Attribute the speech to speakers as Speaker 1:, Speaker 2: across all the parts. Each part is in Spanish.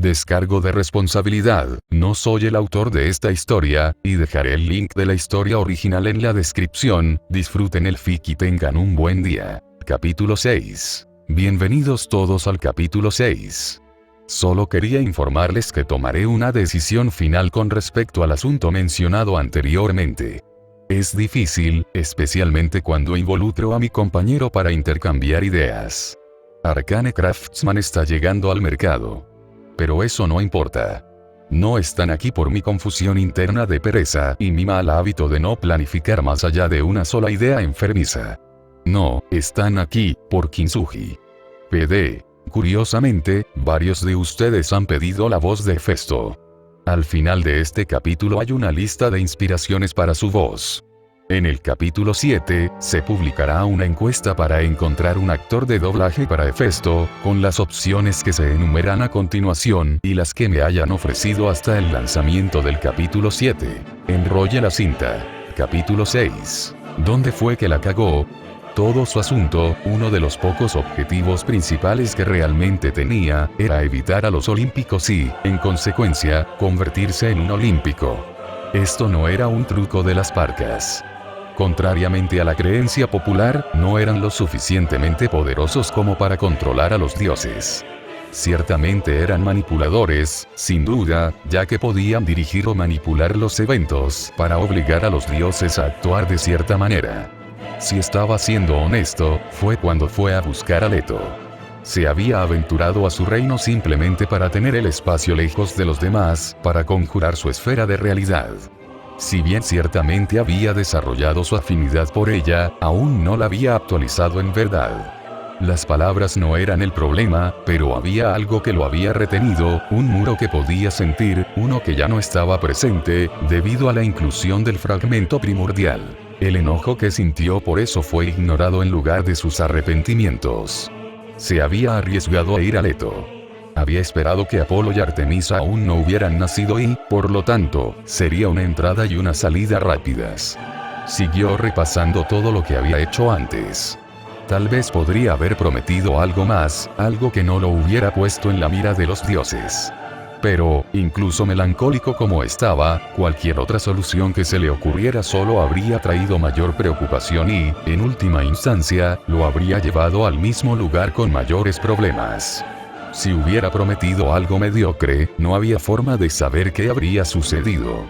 Speaker 1: Descargo de responsabilidad, no soy el autor de esta historia, y dejaré el link de la historia original en la descripción. Disfruten el fic y tengan un buen día. Capítulo 6. Bienvenidos todos al capítulo 6. Solo quería informarles que tomaré una decisión final con respecto al asunto mencionado anteriormente. Es difícil, especialmente cuando involucro a mi compañero para intercambiar ideas. Arcane Craftsman está llegando al mercado. Pero eso no importa. No están aquí por mi confusión interna de pereza y mi mal hábito de no planificar más allá de una sola idea enfermiza. No, están aquí, por Kintsugi. PD. Curiosamente, varios de ustedes han pedido la voz de Hefesto. Al final de este capítulo hay una lista de inspiraciones para su voz. En el capítulo 7, se publicará una encuesta para encontrar un actor de doblaje para Hefesto, con las opciones que se enumeran a continuación y las que me hayan ofrecido hasta el lanzamiento del capítulo 7. Enrolle la cinta. Capítulo 6. ¿Dónde fue que la cagó? Todo su asunto, uno de los pocos objetivos principales que realmente tenía, era evitar a los olímpicos y, en consecuencia, convertirse en un olímpico. Esto no era un truco de las parcas. Contrariamente a la creencia popular, no eran lo suficientemente poderosos como para controlar a los dioses. Ciertamente eran manipuladores, sin duda, ya que podían dirigir o manipular los eventos para obligar a los dioses a actuar de cierta manera. Si estaba siendo honesto, fue cuando fue a buscar a Leto. Se había aventurado a su reino simplemente para tener el espacio lejos de los demás, para conjurar su esfera de realidad. Si bien ciertamente había desarrollado su afinidad por ella, aún no la había actualizado en verdad. Las palabras no eran el problema, pero había algo que lo había retenido, un muro que podía sentir, uno que ya no estaba presente, debido a la inclusión del fragmento primordial. El enojo que sintió por eso fue ignorado en lugar de sus arrepentimientos. Se había arriesgado a ir a Leto. Había esperado que Apolo y Artemisa aún no hubieran nacido y, por lo tanto, sería una entrada y una salida rápidas. Siguió repasando todo lo que había hecho antes. Tal vez podría haber prometido algo más, algo que no lo hubiera puesto en la mira de los dioses. Pero, incluso melancólico como estaba, cualquier otra solución que se le ocurriera solo habría traído mayor preocupación y, en última instancia, lo habría llevado al mismo lugar con mayores problemas. Si hubiera prometido algo mediocre, no había forma de saber qué habría sucedido.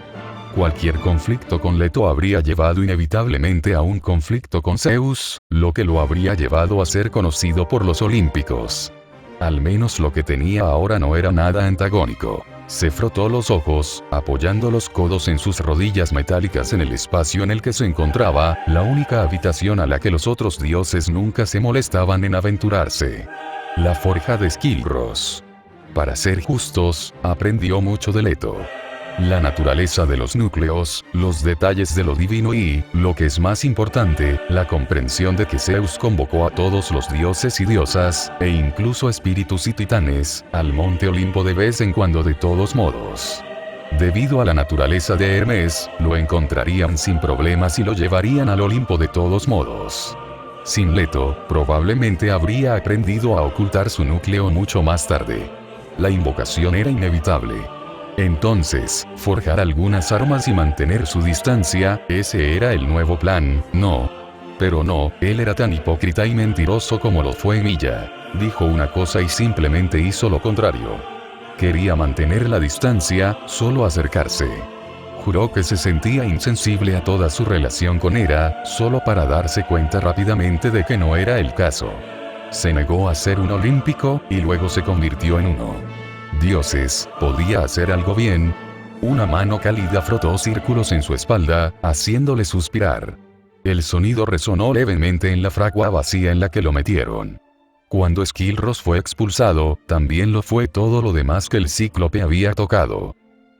Speaker 1: Cualquier conflicto con Leto habría llevado inevitablemente a un conflicto con Zeus, lo que lo habría llevado a ser conocido por los olímpicos. Al menos lo que tenía ahora no era nada antagónico. Se frotó los ojos, apoyando los codos en sus rodillas metálicas en el espacio en el que se encontraba, la única habitación a la que los otros dioses nunca se molestaban en aventurarse. La forja de Skilros. Para ser justos, aprendió mucho de Leto. La naturaleza de los núcleos, los detalles de lo divino y, lo que es más importante, la comprensión de que Zeus convocó a todos los dioses y diosas, e incluso espíritus y titanes, al monte Olimpo de vez en cuando de todos modos. Debido a la naturaleza de Hermes, lo encontrarían sin problemas y lo llevarían al Olimpo de todos modos. Sin Leto, probablemente habría aprendido a ocultar su núcleo mucho más tarde. La invocación era inevitable. Entonces, forjar algunas armas y mantener su distancia, ese era el nuevo plan, ¿no? Pero no, él era tan hipócrita y mentiroso como lo fue Milla. Dijo una cosa y simplemente hizo lo contrario. Quería mantener la distancia, solo acercarse. Juró que se sentía insensible a toda su relación con Hera, solo para darse cuenta rápidamente de que no era el caso. Se negó a ser un olímpico, y luego se convirtió en uno. Dioses, ¿podía hacer algo bien? Una mano cálida frotó círculos en su espalda, haciéndole suspirar. El sonido resonó levemente en la fragua vacía en la que lo metieron. Cuando Skilros fue expulsado, también lo fue todo lo demás que el cíclope había tocado.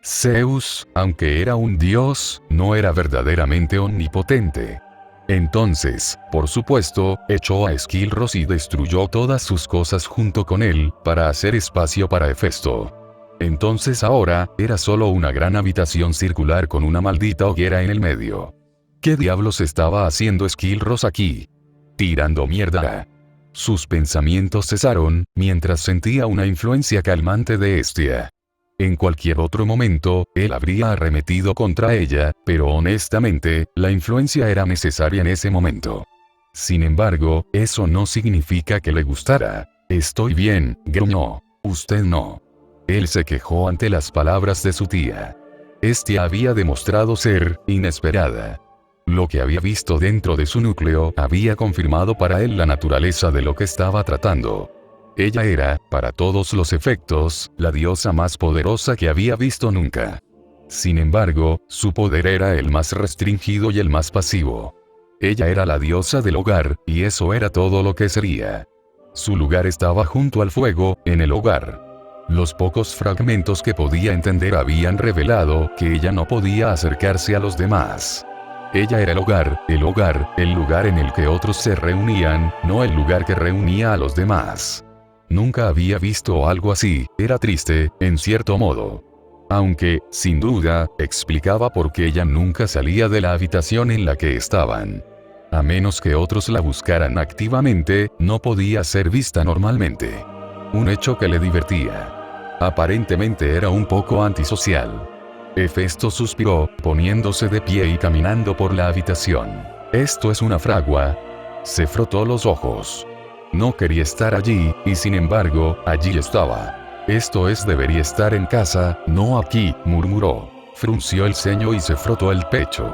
Speaker 1: Zeus, aunque era un dios, no era verdaderamente omnipotente. Entonces, por supuesto, echó a Skilros y destruyó todas sus cosas junto con él, para hacer espacio para Hefesto. Entonces ahora, era solo una gran habitación circular con una maldita hoguera en el medio. ¿Qué diablos estaba haciendo Skilros aquí? Tirando mierda. Sus pensamientos cesaron, mientras sentía una influencia calmante de Hestia. En cualquier otro momento, él habría arremetido contra ella, pero honestamente, la influencia era necesaria en ese momento. Sin embargo, eso no significa que le gustara. Estoy bien, gruñó. Usted no. Él se quejó ante las palabras de su tía. Hestia había demostrado ser inesperada. Lo que había visto dentro de su núcleo había confirmado para él la naturaleza de lo que estaba tratando. Ella era, para todos los efectos, la diosa más poderosa que había visto nunca. Sin embargo, su poder era el más restringido y el más pasivo. Ella era la diosa del hogar, y eso era todo lo que sería. Su lugar estaba junto al fuego, en el hogar. Los pocos fragmentos que podía entender habían revelado que ella no podía acercarse a los demás. Ella era el lugar en el que otros se reunían, no el lugar que reunía a los demás. Nunca había visto algo así, era triste, en cierto modo. Aunque, sin duda, explicaba por qué ella nunca salía de la habitación en la que estaban. A menos que otros la buscaran activamente, no podía ser vista normalmente. Un hecho que le divertía. Aparentemente era un poco antisocial. Hefesto suspiró, poniéndose de pie y caminando por la habitación. Esto es una fragua. Se frotó los ojos. No quería estar allí, y sin embargo, allí estaba. Esto es, debería estar en casa, no aquí, murmuró. Frunció el ceño y se frotó el pecho.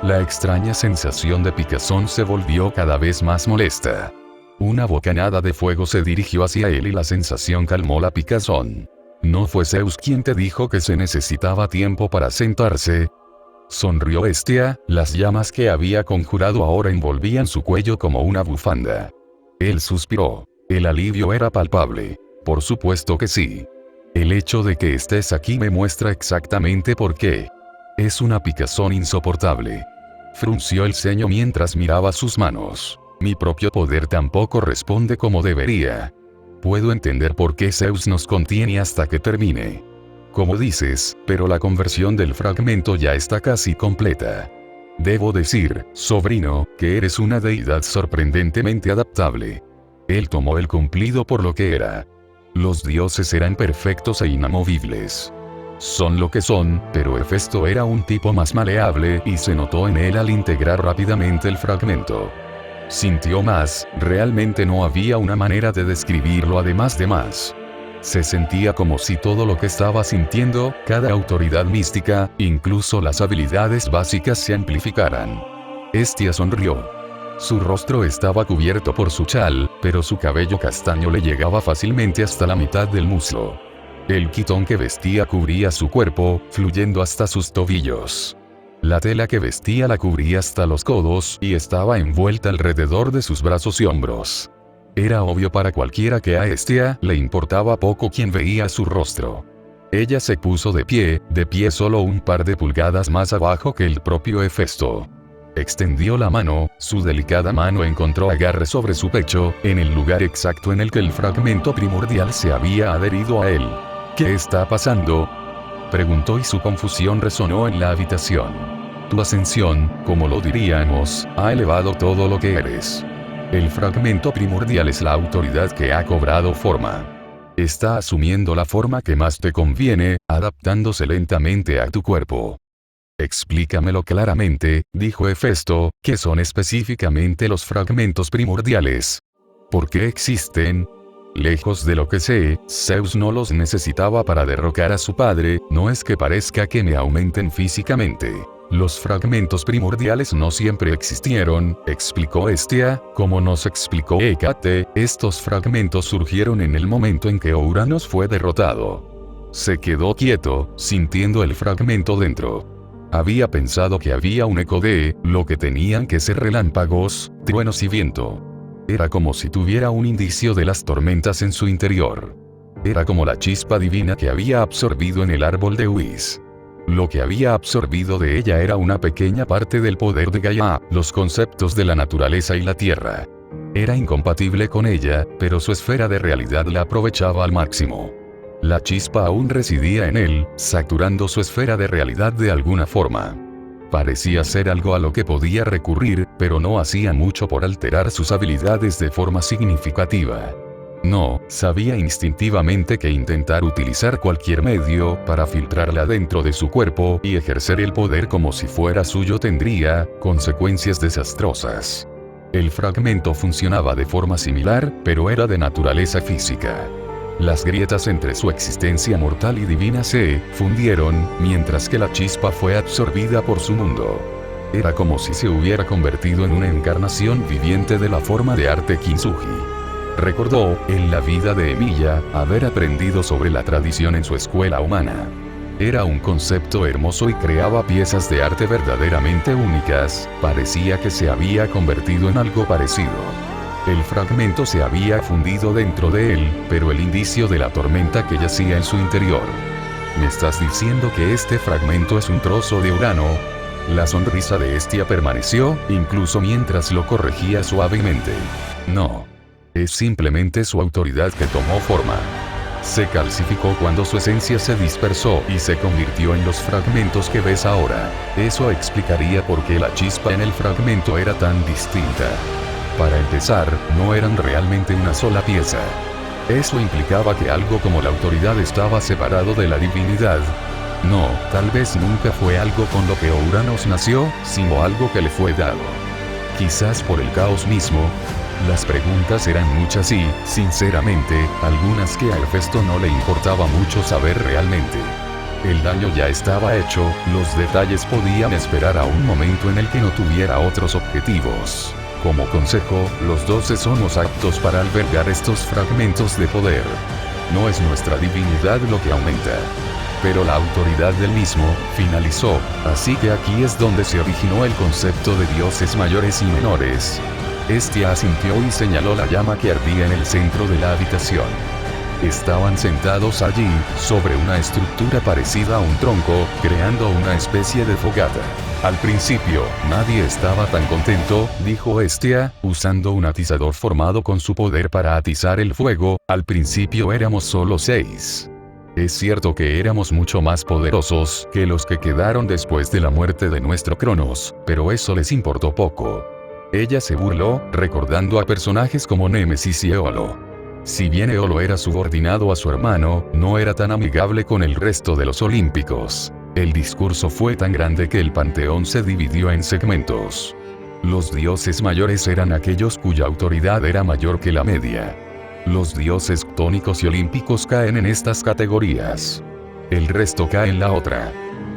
Speaker 1: La extraña sensación de picazón se volvió cada vez más molesta. Una bocanada de fuego se dirigió hacia él y la sensación calmó la picazón. ¿No fue Zeus quien te dijo que se necesitaba tiempo para sentarse? Sonrió Hestia, las llamas que había conjurado ahora envolvían su cuello como una bufanda. Él suspiró. El alivio era palpable. Por supuesto que sí. El hecho de que estés aquí me muestra exactamente por qué. Es una picazón insoportable. Frunció el ceño mientras miraba sus manos. Mi propio poder tampoco responde como debería. Puedo entender por qué Zeus nos contiene hasta que termine. Como dices, pero la conversión del fragmento ya está casi completa. Debo decir, sobrino, que eres una deidad sorprendentemente adaptable. Él tomó el cumplido por lo que era. Los dioses eran perfectos e inamovibles. Son lo que son, pero Hefesto era un tipo más maleable y se notó en él al integrar rápidamente el fragmento. Sintió más, realmente no había una manera de describirlo además de más. Se sentía como si todo lo que estaba sintiendo, cada autoridad mística, incluso las habilidades básicas se amplificaran. Hestia sonrió. Su rostro estaba cubierto por su chal, pero su cabello castaño le llegaba fácilmente hasta la mitad del muslo. El quitón que vestía cubría su cuerpo, fluyendo hasta sus tobillos. La tela que vestía la cubría hasta los codos y estaba envuelta alrededor de sus brazos y hombros. Era obvio para cualquiera que a Hestia le importaba poco quien veía su rostro. Ella se puso de pie solo un par de pulgadas más abajo que el propio Hefesto. Extendió la mano, su delicada mano encontró agarre sobre su pecho, en el lugar exacto en el que el fragmento primordial se había adherido a él. ¿Qué está pasando?, preguntó y su confusión resonó en la habitación. Tu ascensión, como lo diríamos, ha elevado todo lo que eres. El fragmento primordial es la autoridad que ha cobrado forma. Está asumiendo la forma que más te conviene, adaptándose lentamente a tu cuerpo. Explícamelo claramente, dijo Hefesto, ¿qué son específicamente los fragmentos primordiales? ¿Por qué existen? Lejos de lo que sé, Zeus no los necesitaba para derrocar a su padre, no es que parezca que me aumenten físicamente. Los fragmentos primordiales no siempre existieron, explicó Hestia, como nos explicó Hécate, estos fragmentos surgieron en el momento en que Uranos fue derrotado. Se quedó quieto, sintiendo el fragmento dentro. Había pensado que había un eco de lo que tenían que ser relámpagos, truenos y viento. Era como si tuviera un indicio de las tormentas en su interior. Era como la chispa divina que había absorbido en el árbol de Whis. Lo que había absorbido de ella era una pequeña parte del poder de Gaia, los conceptos de la naturaleza y la tierra. Era incompatible con ella, pero su esfera de realidad la aprovechaba al máximo. La chispa aún residía en él, saturando su esfera de realidad de alguna forma. Parecía ser algo a lo que podía recurrir, pero no hacía mucho por alterar sus habilidades de forma significativa. No, sabía instintivamente que intentar utilizar cualquier medio para filtrarla dentro de su cuerpo y ejercer el poder como si fuera suyo tendría consecuencias desastrosas. El fragmento funcionaba de forma similar, pero era de naturaleza física. Las grietas entre su existencia mortal y divina se fundieron, mientras que la chispa fue absorbida por su mundo. Era como si se hubiera convertido en una encarnación viviente de la forma de arte Kintsugi. Recordó, en la vida de Emilia, haber aprendido sobre la tradición en su escuela humana. Era un concepto hermoso y creaba piezas de arte verdaderamente únicas, parecía que se había convertido en algo parecido. El fragmento se había fundido dentro de él, pero el indicio de la tormenta que yacía en su interior. ¿Me estás diciendo que este fragmento es un trozo de Urano? La sonrisa de Hestia permaneció, incluso mientras lo corregía suavemente. No. Es simplemente su autoridad que tomó forma. Se calcificó cuando su esencia se dispersó y se convirtió en los fragmentos que ves ahora. Eso explicaría por qué la chispa en el fragmento era tan distinta. Para empezar, no eran realmente una sola pieza. Eso implicaba que algo como la autoridad estaba separado de la divinidad. No, tal vez nunca fue algo con lo que Uranos nació, sino algo que le fue dado. Quizás por el caos mismo. Las preguntas eran muchas y, sinceramente, algunas que a Hefesto no le importaba mucho saber realmente. El daño ya estaba hecho, los detalles podían esperar a un momento en el que no tuviera otros objetivos. Como consejo, los 12 somos aptos para albergar estos fragmentos de poder. No es nuestra divinidad lo que aumenta, pero la autoridad del mismo finalizó, así que aquí es donde se originó el concepto de dioses mayores y menores. Hestia asintió y señaló la llama que ardía en el centro de la habitación. Estaban sentados allí, sobre una estructura parecida a un tronco, creando una especie de fogata. Al principio, nadie estaba tan contento, dijo Hestia, usando un atizador formado con su poder para atizar el fuego. Al principio éramos solo 6. Es cierto que éramos mucho más poderosos que los que quedaron después de la muerte de nuestro Cronos, pero eso les importó poco. Ella se burló, recordando a personajes como Némesis y Eolo. Si bien Eolo era subordinado a su hermano, no era tan amigable con el resto de los olímpicos. El discurso fue tan grande que el panteón se dividió en segmentos. Los dioses mayores eran aquellos cuya autoridad era mayor que la media. Los dioses ctónicos y olímpicos caen en estas categorías. El resto cae en la otra.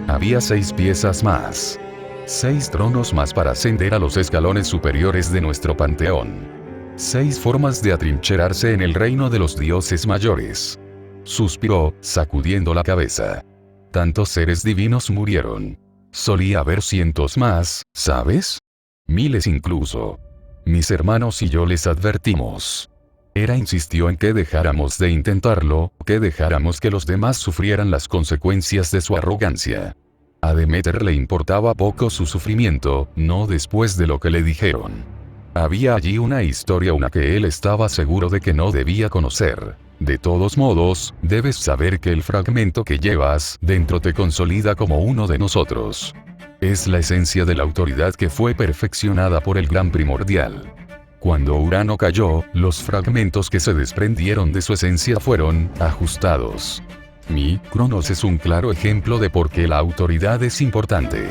Speaker 1: Había 6 piezas más. 6 tronos más para ascender a los escalones superiores de nuestro panteón. 6 formas de atrincherarse en el reino de los dioses mayores. Suspiró, sacudiendo la cabeza. Tantos seres divinos murieron. Solía haber cientos más, ¿sabes? Miles incluso. Mis hermanos y yo les advertimos. Hera insistió en que dejáramos de intentarlo, que dejáramos que los demás sufrieran las consecuencias de su arrogancia. A Deméter le importaba poco su sufrimiento, no después de lo que le dijeron. Había allí una historia que él estaba seguro de que no debía conocer. De todos modos, debes saber que el fragmento que llevas dentro te consolida como uno de nosotros. Es la esencia de la autoridad que fue perfeccionada por el Gran Primordial. Cuando Urano cayó, los fragmentos que se desprendieron de su esencia fueron ajustados. Mi Cronos es un claro ejemplo de por qué la autoridad es importante.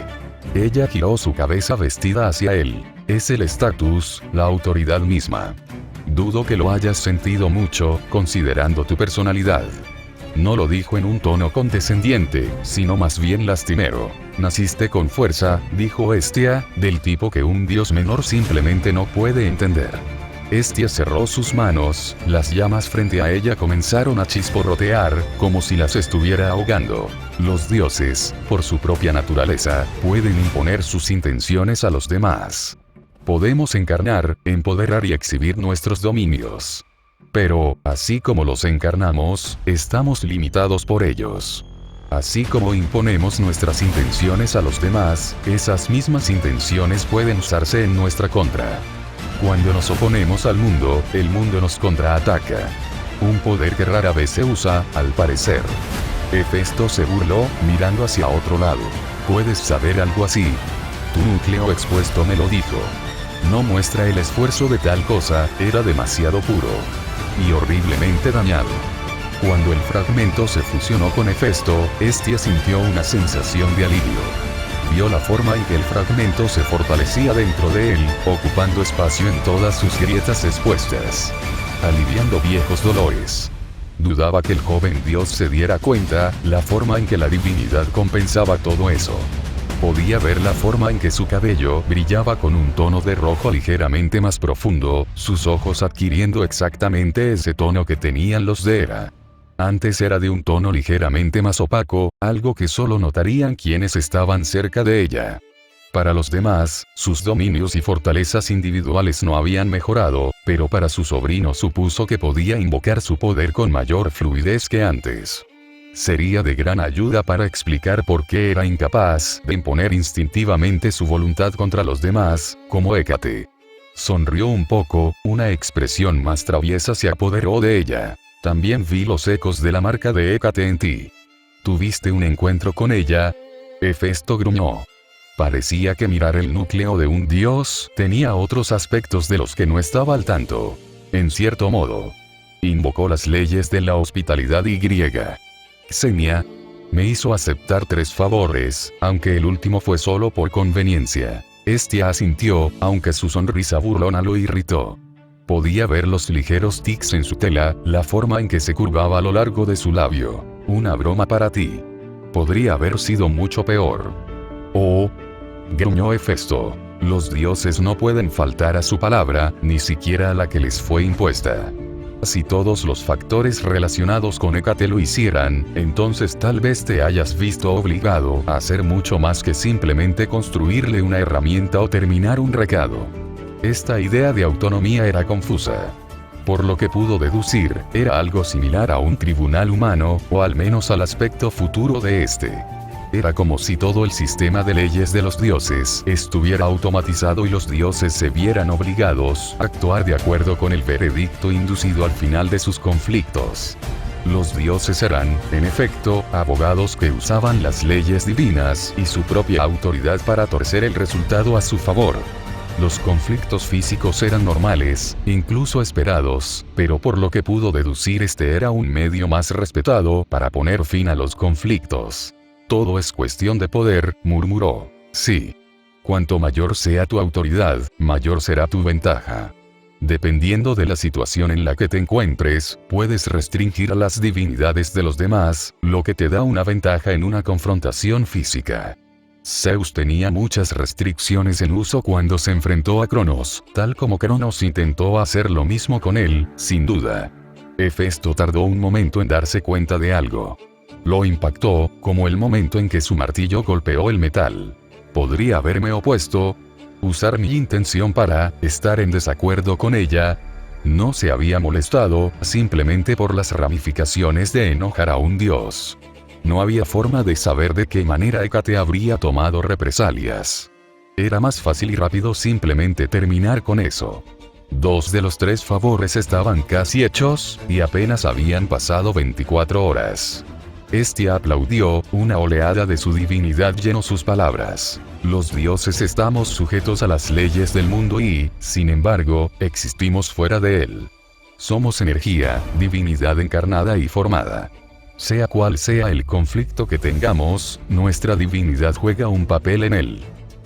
Speaker 1: Ella giró su cabeza vestida hacia él. Es el estatus, la autoridad misma. Dudo que lo hayas sentido mucho, considerando tu personalidad. No lo dijo en un tono condescendiente, sino más bien lastimero. Naciste con fuerza, dijo Hestia, del tipo que un dios menor simplemente no puede entender. Hestia cerró sus manos, las llamas frente a ella comenzaron a chisporrotear, como si las estuviera ahogando. Los dioses, por su propia naturaleza, pueden imponer sus intenciones a los demás. Podemos encarnar, empoderar y exhibir nuestros dominios. Pero, así como los encarnamos, estamos limitados por ellos. Así como imponemos nuestras intenciones a los demás, esas mismas intenciones pueden usarse en nuestra contra. Cuando nos oponemos al mundo, el mundo nos contraataca. Un poder que rara vez se usa, al parecer. Hefesto se burló, mirando hacia otro lado. puedes saber algo así? Tu núcleo expuesto me lo dijo. No muestra el esfuerzo de tal cosa, era demasiado puro. Y horriblemente dañado. Cuando el fragmento se fusionó con Hefesto, Hestia sintió una sensación de alivio. Vio la forma en que el fragmento se fortalecía dentro de él, ocupando espacio en todas sus grietas expuestas. Aliviando viejos dolores. Dudaba que el joven dios se diera cuenta, la forma en que la divinidad compensaba todo eso. Podía ver la forma en que su cabello brillaba con un tono de rojo ligeramente más profundo, sus ojos adquiriendo exactamente ese tono que tenían los de Hera. Antes era de un tono ligeramente más opaco, algo que solo notarían quienes estaban cerca de ella. Para los demás, sus dominios y fortalezas individuales no habían mejorado, pero para su sobrino supuso que podía invocar su poder con mayor fluidez que antes. Sería de gran ayuda para explicar por qué era incapaz de imponer instintivamente su voluntad contra los demás, como Hécate. Sonrió un poco, una expresión más traviesa se apoderó de ella. También vi los ecos de la marca de Hécate en ti. ¿Tuviste un encuentro con ella? Hefesto gruñó. Parecía que mirar el núcleo de un dios tenía otros aspectos de los que no estaba al tanto. En cierto modo. Invocó las leyes de la hospitalidad y griega. Xenia me hizo aceptar 3 favores, aunque el último fue solo por conveniencia. Hestia asintió, aunque su sonrisa burlona lo irritó. Podía ver los ligeros tics en su tela, la forma en que se curvaba a lo largo de su labio. Una broma para ti. Podría haber sido mucho peor. Oh, gruñó Hefesto. Los dioses no pueden faltar a su palabra, ni siquiera a la que les fue impuesta. Si todos los factores relacionados con Hécate lo hicieran, entonces tal vez te hayas visto obligado a hacer mucho más que simplemente construirle una herramienta o terminar un recado. Esta idea de autonomía era confusa. Por lo que pudo deducir, era algo similar a un tribunal humano, o al menos al aspecto futuro de este. Era como si todo el sistema de leyes de los dioses estuviera automatizado y los dioses se vieran obligados a actuar de acuerdo con el veredicto inducido al final de sus conflictos. Los dioses eran, en efecto, abogados que usaban las leyes divinas y su propia autoridad para torcer el resultado a su favor. Los conflictos físicos eran normales, incluso esperados, pero por lo que pudo deducir este era un medio más respetado para poner fin a los conflictos. Todo es cuestión de poder, murmuró. Sí. Cuanto mayor sea tu autoridad, mayor será tu ventaja. Dependiendo de la situación en la que te encuentres, puedes restringir a las divinidades de los demás, lo que te da una ventaja en una confrontación física. Zeus tenía muchas restricciones en uso cuando se enfrentó a Cronos, tal como Cronos intentó hacer lo mismo con él, sin duda. Hefesto tardó un momento en darse cuenta de algo. Lo impactó, como el momento en que su martillo golpeó el metal. ¿Podría haberme opuesto? ¿Usar mi intención para estar en desacuerdo con ella? No se había molestado, simplemente por las ramificaciones de enojar a un dios. No había forma de saber de qué manera Hécate habría tomado represalias. Era más fácil y rápido simplemente terminar con eso. 2 de los 3 favores estaban casi hechos, y apenas habían pasado 24 horas. Hestia aplaudió, una oleada de su divinidad llenó sus palabras. Los dioses estamos sujetos a las leyes del mundo y, sin embargo, existimos fuera de él. Somos energía, divinidad encarnada y formada. Sea cual sea el conflicto que tengamos, nuestra divinidad juega un papel en él.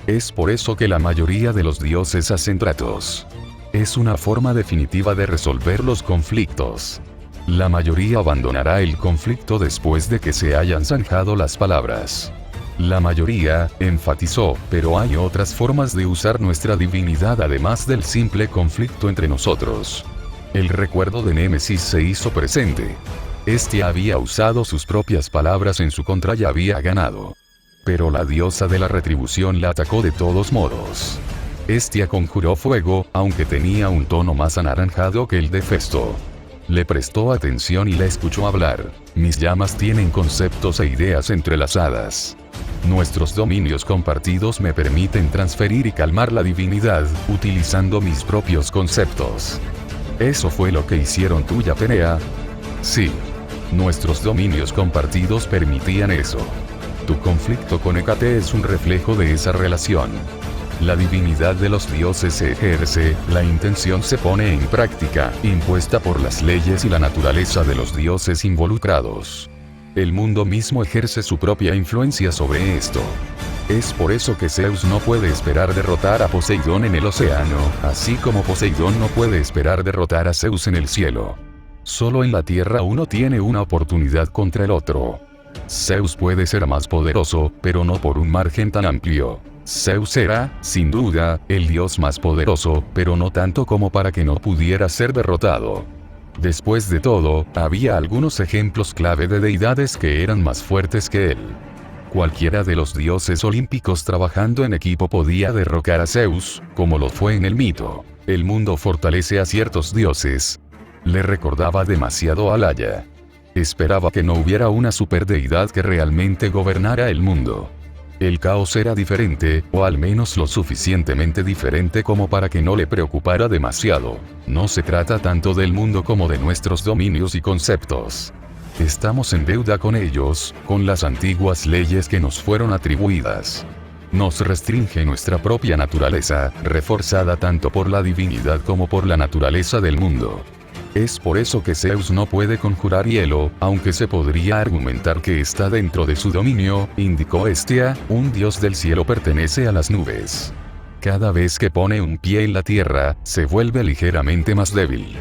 Speaker 1: Es por eso que la mayoría de los dioses hacen tratos. Es una forma definitiva de resolver los conflictos. La mayoría abandonará el conflicto después de que se hayan zanjado las palabras. La mayoría, enfatizó, pero hay otras formas de usar nuestra divinidad además del simple conflicto entre nosotros. El recuerdo de Némesis se hizo presente. Hestia había usado sus propias palabras en su contra y había ganado. Pero la diosa de la retribución la atacó de todos modos. Hestia conjuró fuego, aunque tenía un tono más anaranjado que el de Hefesto. Le prestó atención y la escuchó hablar. Mis llamas tienen conceptos e ideas entrelazadas. Nuestros dominios compartidos me permiten transferir y calmar la divinidad, utilizando mis propios conceptos. ¿Eso fue lo que hicieron tú y Atenea? Sí. Nuestros dominios compartidos permitían eso. Tu conflicto con Hécate es un reflejo de esa relación. La divinidad de los dioses se ejerce, la intención se pone en práctica, impuesta por las leyes y la naturaleza de los dioses involucrados. El mundo mismo ejerce su propia influencia sobre esto. Es por eso que Zeus no puede esperar derrotar a Poseidón en el océano, así como Poseidón no puede esperar derrotar a Zeus en el cielo. Solo en la tierra uno tiene una oportunidad contra el otro. Zeus puede ser más poderoso, pero no por un margen tan amplio. Zeus era, sin duda, el dios más poderoso, pero no tanto como para que no pudiera ser derrotado. Después de todo, había algunos ejemplos clave de deidades que eran más fuertes que él. Cualquiera de los dioses olímpicos trabajando en equipo podía derrocar a Zeus, como lo fue en el mito. El mundo fortalece a ciertos dioses. Le recordaba demasiado a Laia. Esperaba que no hubiera una superdeidad que realmente gobernara el mundo. El caos era diferente, o al menos lo suficientemente diferente como para que no le preocupara demasiado. No se trata tanto del mundo como de nuestros dominios y conceptos. Estamos en deuda con ellos, con las antiguas leyes que nos fueron atribuidas. Nos restringe nuestra propia naturaleza, reforzada tanto por la divinidad como por la naturaleza del mundo. Es por eso que Zeus no puede conjurar hielo, aunque se podría argumentar que está dentro de su dominio, indicó Hestia, un dios del cielo pertenece a las nubes. Cada vez que pone un pie en la tierra, se vuelve ligeramente más débil.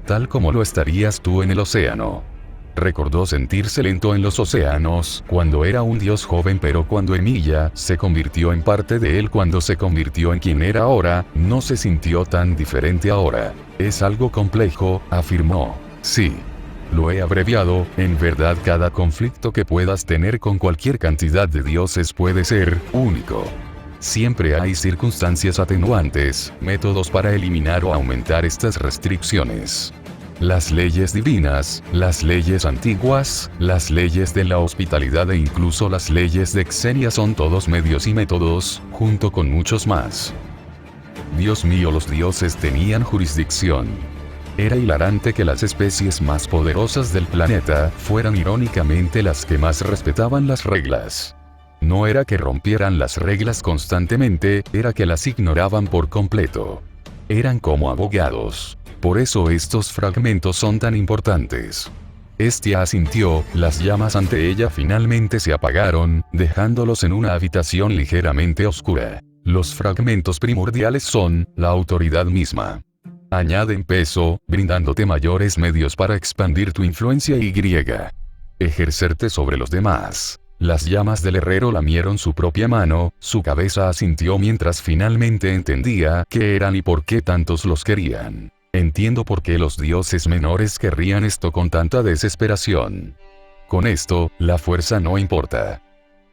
Speaker 1: Tal como lo estarías tú en el océano. Recordó sentirse lento en los océanos, cuando era un dios joven, pero cuando Emilia se convirtió en parte de él, cuando se convirtió en quien era ahora, no se sintió tan diferente ahora. Es algo complejo, afirmó. Sí. Lo he abreviado, en verdad cada conflicto que puedas tener con cualquier cantidad de dioses puede ser único. Siempre hay circunstancias atenuantes, métodos para eliminar o aumentar estas restricciones. Las leyes divinas, las leyes antiguas, las leyes de la hospitalidad e incluso las leyes de Xenia son todos medios y métodos, junto con muchos más. Dios mío, los dioses tenían jurisdicción. Era hilarante que las especies más poderosas del planeta fueran irónicamente las que más respetaban las reglas. No era que rompieran las reglas constantemente, era que las ignoraban por completo. Eran como abogados. Por eso estos fragmentos son tan importantes. Hestia asintió, las llamas ante ella finalmente se apagaron, dejándolos en una habitación ligeramente oscura. Los fragmentos primordiales son la autoridad misma. Añaden peso, brindándote mayores medios para expandir tu influencia y ejercerte sobre los demás. Las llamas del herrero lamieron su propia mano, su cabeza asintió mientras finalmente entendía qué eran y por qué tantos los querían. Entiendo por qué los dioses menores querrían esto con tanta desesperación. Con esto, la fuerza no importa.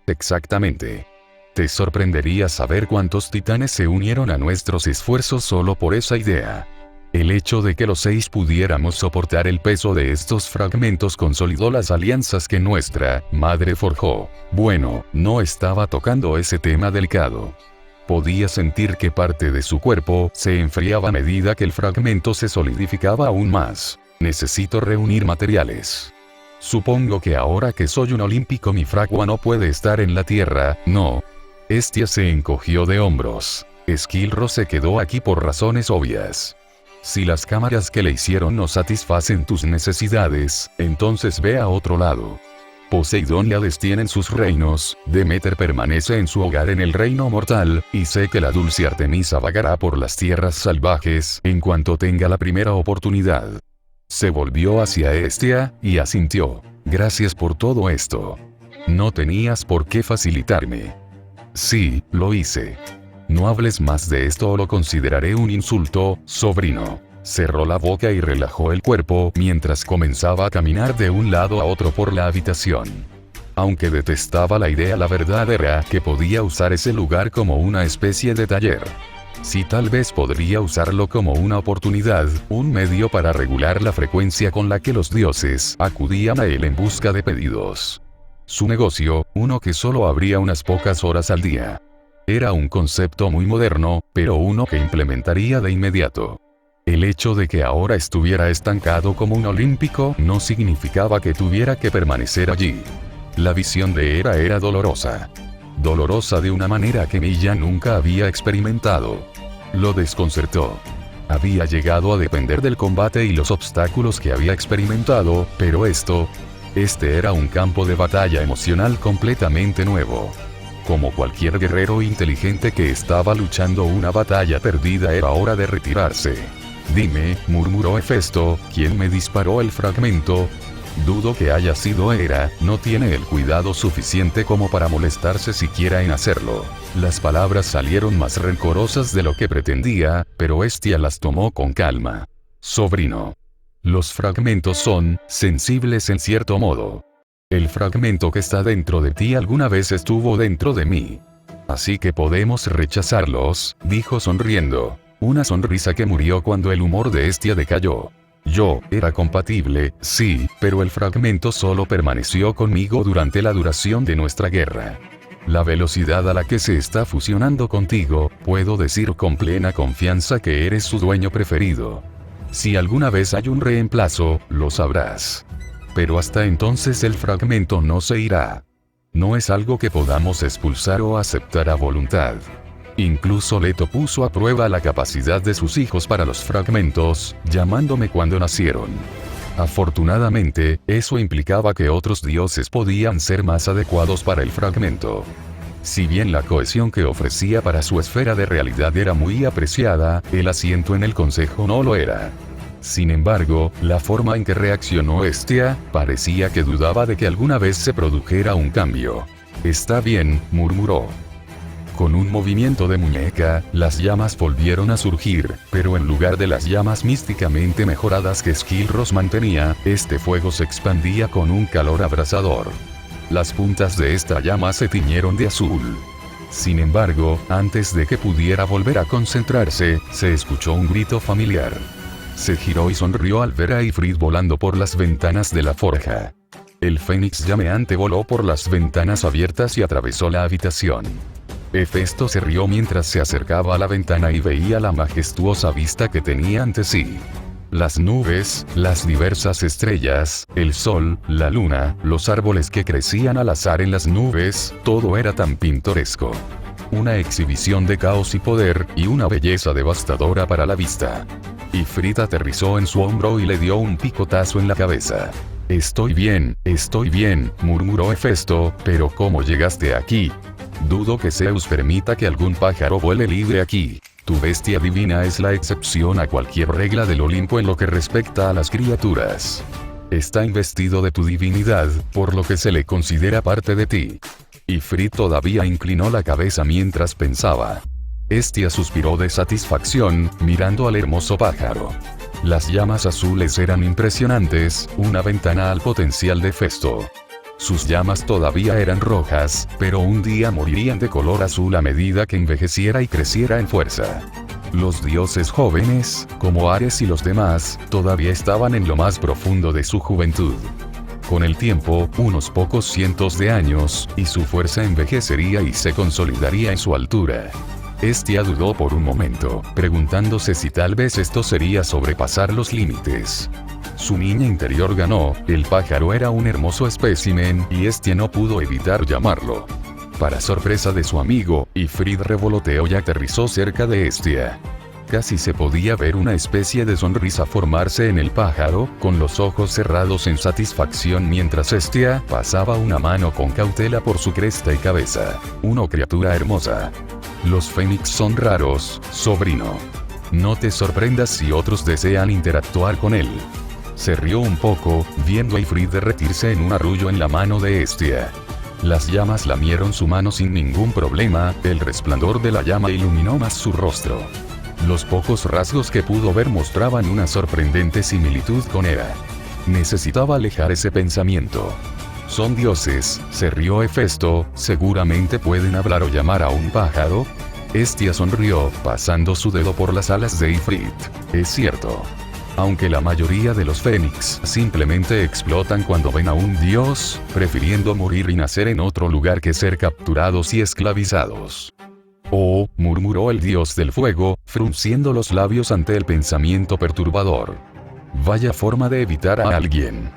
Speaker 1: Exactamente. Te sorprendería saber cuántos titanes se unieron a nuestros esfuerzos solo por esa idea. El hecho de que los 6 pudiéramos soportar el peso de estos fragmentos consolidó las alianzas que nuestra madre forjó. Bueno, no estaba tocando ese tema delicado. Podía sentir que parte de su cuerpo se enfriaba a medida que el fragmento se solidificaba aún más. Necesito reunir materiales. Supongo que ahora que soy un olímpico mi fragua no puede estar en la tierra, ¿no? Hestia se encogió de hombros. Esquilro se quedó aquí por razones obvias. Si las cámaras que le hicieron no satisfacen tus necesidades, entonces ve a otro lado. Poseidón y Hades tienen sus reinos, Demeter permanece en su hogar en el reino mortal, y sé que la dulce Artemisa vagará por las tierras salvajes en cuanto tenga la primera oportunidad. Se volvió hacia Hestia, y asintió. Gracias por todo esto. No tenías por qué facilitarme. Sí, lo hice. No hables más de esto o lo consideraré un insulto, sobrino. Cerró la boca y relajó el cuerpo mientras comenzaba a caminar de un lado a otro por la habitación. Aunque detestaba la idea, la verdad era que podía usar ese lugar como una especie de taller. Sí, tal vez podría usarlo como una oportunidad, un medio para regular la frecuencia con la que los dioses acudían a él en busca de pedidos. Su negocio, uno que solo abría unas pocas horas al día. Era un concepto muy moderno, pero uno que implementaría de inmediato. El hecho de que ahora estuviera estancado como un olímpico no significaba que tuviera que permanecer allí. La visión de Hera era dolorosa. Dolorosa de una manera que Milla nunca había experimentado. Lo desconcertó. Había llegado a depender del combate y los obstáculos que había experimentado, pero este era un campo de batalla emocional completamente nuevo. Como cualquier guerrero inteligente que estaba luchando una batalla perdida, era hora de retirarse. Dime, murmuró Hefesto, ¿quién me disparó el fragmento? Dudo que haya sido Hera, no tiene el cuidado suficiente como para molestarse siquiera en hacerlo. Las palabras salieron más rencorosas de lo que pretendía, pero Hestia las tomó con calma. Sobrino. Los fragmentos son sensibles en cierto modo. El fragmento que está dentro de ti alguna vez estuvo dentro de mí. Así que podemos rechazarlos, dijo sonriendo. Una sonrisa que murió cuando el humor de Hestia decayó. Yo era compatible, sí, pero el fragmento solo permaneció conmigo durante la duración de nuestra guerra. La velocidad a la que se está fusionando contigo, puedo decir con plena confianza que eres su dueño preferido. Si alguna vez hay un reemplazo, lo sabrás. Pero hasta entonces el fragmento no se irá. No es algo que podamos expulsar o aceptar a voluntad. Incluso Leto puso a prueba la capacidad de sus hijos para los fragmentos, llamándome cuando nacieron. Afortunadamente, eso implicaba que otros dioses podían ser más adecuados para el fragmento. Si bien la cohesión que ofrecía para su esfera de realidad era muy apreciada, el asiento en el consejo no lo era. Sin embargo, la forma en que reaccionó Hestia, parecía que dudaba de que alguna vez se produjera un cambio. Está bien, murmuró. Con un movimiento de muñeca, las llamas volvieron a surgir, pero en lugar de las llamas místicamente mejoradas que Skilros mantenía, este fuego se expandía con un calor abrasador. Las puntas de esta llama se tiñeron de azul. Sin embargo, antes de que pudiera volver a concentrarse, se escuchó un grito familiar. Se giró y sonrió al ver a Ifrit volando por las ventanas de la forja. El fénix llameante voló por las ventanas abiertas y atravesó la habitación. Hefesto se rió mientras se acercaba a la ventana y veía la majestuosa vista que tenía ante sí. Las nubes, las diversas estrellas, el sol, la luna, los árboles que crecían al azar en las nubes, todo era tan pintoresco. Una exhibición de caos y poder, y una belleza devastadora para la vista. Ifrit aterrizó en su hombro y le dio un picotazo en la cabeza. Estoy bien, murmuró Hefesto, pero ¿cómo llegaste aquí? Dudo que Zeus permita que algún pájaro vuele libre aquí. Tu bestia divina es la excepción a cualquier regla del Olimpo en lo que respecta a las criaturas. Está investido de tu divinidad, por lo que se le considera parte de ti. Ifrit todavía inclinó la cabeza mientras pensaba. Hestia suspiró de satisfacción, mirando al hermoso pájaro. Las llamas azules eran impresionantes, una ventana al potencial de Hefesto. Sus llamas todavía eran rojas, pero un día morirían de color azul a medida que envejeciera y creciera en fuerza. Los dioses jóvenes, como Ares y los demás, todavía estaban en lo más profundo de su juventud. Con el tiempo, unos pocos cientos de años, y su fuerza envejecería y se consolidaría en su altura. Hestia dudó por un momento, preguntándose si tal vez esto sería sobrepasar los límites. Su niña interior ganó, el pájaro era un hermoso espécimen, y Hestia no pudo evitar llamarlo. Para sorpresa de su amigo, Ifrit revoloteó y aterrizó cerca de Hestia. Casi se podía ver una especie de sonrisa formarse en el pájaro, con los ojos cerrados en satisfacción mientras Hestia pasaba una mano con cautela por su cresta y cabeza. Una criatura hermosa. Los fénix son raros, sobrino. No te sorprendas si otros desean interactuar con él. Se rió un poco, viendo a Ifrit derretirse en un arrullo en la mano de Hestia. Las llamas lamieron su mano sin ningún problema, el resplandor de la llama iluminó más su rostro. Los pocos rasgos que pudo ver mostraban una sorprendente similitud con Hera. Necesitaba alejar ese pensamiento. Son dioses, se rió Hefesto, seguramente pueden hablar o llamar a un pájaro. Hestia sonrió, pasando su dedo por las alas de Ifrit. Es cierto. Aunque la mayoría de los fénix simplemente explotan cuando ven a un dios, prefiriendo morir y nacer en otro lugar que ser capturados y esclavizados. Oh, murmuró el dios del fuego, frunciendo los labios ante el pensamiento perturbador. Vaya forma de evitar a alguien.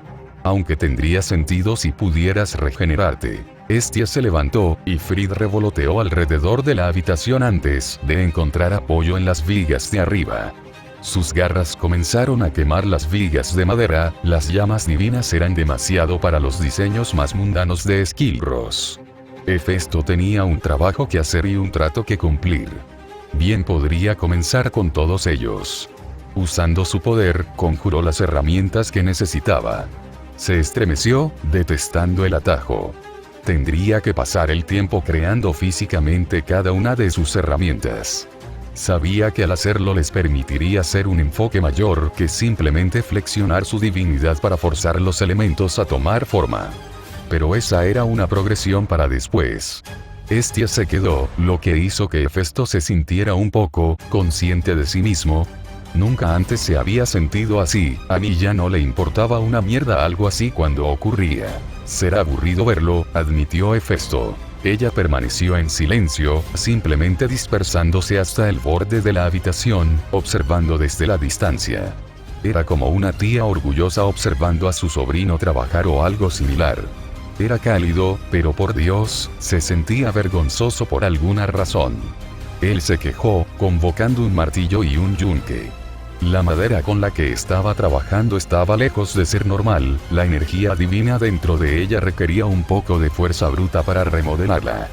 Speaker 1: Aunque tendría sentido si pudieras regenerarte. Estia se levantó, y Frid revoloteó alrededor de la habitación antes de encontrar apoyo en las vigas de arriba. Sus garras comenzaron a quemar las vigas de madera, las llamas divinas eran demasiado para los diseños más mundanos de Skilros. Hefesto tenía un trabajo que hacer y un trato que cumplir. Bien podría comenzar con todos ellos. Usando su poder, conjuró las herramientas que necesitaba. Se estremeció, detestando el atajo. Tendría que pasar el tiempo creando físicamente cada una de sus herramientas. Sabía que al hacerlo les permitiría hacer un enfoque mayor que simplemente flexionar su divinidad para forzar los elementos a tomar forma. Pero esa era una progresión para después. Estia se quedó, lo que hizo que Hefesto se sintiera un poco consciente de sí mismo. Nunca antes se había sentido así, a mí ya no le importaba una mierda algo así cuando ocurría. Será aburrido verlo, admitió Hefesto. Ella permaneció en silencio, simplemente dispersándose hasta el borde de la habitación, observando desde la distancia. Era como una tía orgullosa observando a su sobrino trabajar o algo similar. Era cálido, pero por Dios, se sentía vergonzoso por alguna razón. Él se quejó, convocando un martillo y un yunque. La madera con la que estaba trabajando estaba lejos de ser normal, la energía divina dentro de ella requería un poco de fuerza bruta para remodelarla.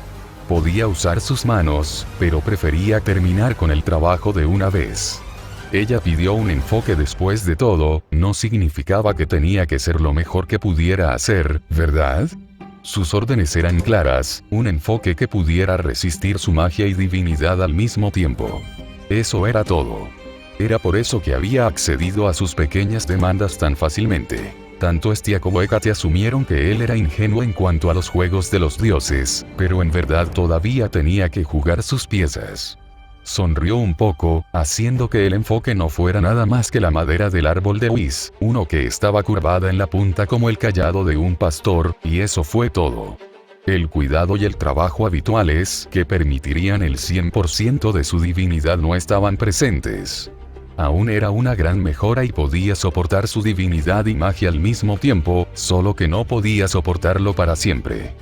Speaker 1: Podía usar sus manos, pero prefería terminar con el trabajo de una vez. Ella pidió un enfoque después de todo, no significaba que tenía que ser lo mejor que pudiera hacer, ¿verdad? Sus órdenes eran claras, un enfoque que pudiera resistir su magia y divinidad al mismo tiempo. Eso era todo. Era por eso que había accedido a sus pequeñas demandas tan fácilmente. Tanto Estia como Hécate asumieron que él era ingenuo en cuanto a los juegos de los dioses, pero en verdad todavía tenía que jugar sus piezas. Sonrió un poco, haciendo que el enfoque no fuera nada más que la madera del árbol de Whis, uno que estaba curvada en la punta como el cayado de un pastor, y eso fue todo. El cuidado y el trabajo habituales, que permitirían el 100% de su divinidad, no estaban presentes. Aún era una gran mejora y podía soportar su divinidad y magia al mismo tiempo, solo que no podía soportarlo para siempre.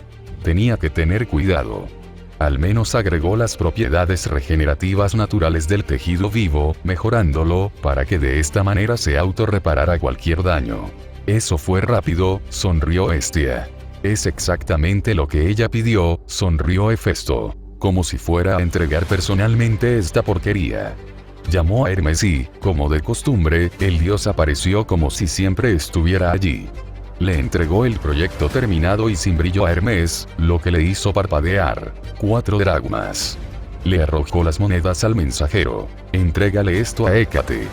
Speaker 1: Tenía que tener cuidado. Al menos agregó las propiedades regenerativas naturales del tejido vivo, mejorándolo, para que de esta manera se autorreparara cualquier daño. Eso fue rápido, sonrió Estia. Es exactamente lo que ella pidió, sonrió Hefesto. Como si fuera a entregar personalmente esta porquería. Llamó a Hermes y, como de costumbre, el dios apareció como si siempre estuviera allí. Le entregó el proyecto terminado y sin brillo a Hermes, lo que le hizo parpadear. 4 dracmas. Le arrojó las monedas al mensajero. Entrégale esto a Hécate.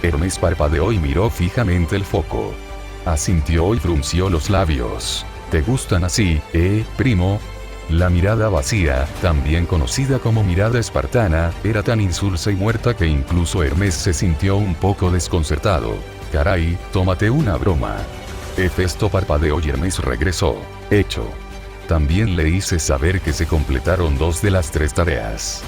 Speaker 1: Hermes parpadeó y miró fijamente el foco. Asintió y frunció los labios. ¿Te gustan así, primo? La mirada vacía, también conocida como mirada espartana, era tan insulsa y muerta que incluso Hermes se sintió un poco desconcertado. Caray, tómate una broma. Hefesto parpadeó y Hermes regresó. Hecho. También le hice saber que se completaron 2 de las 3 tareas.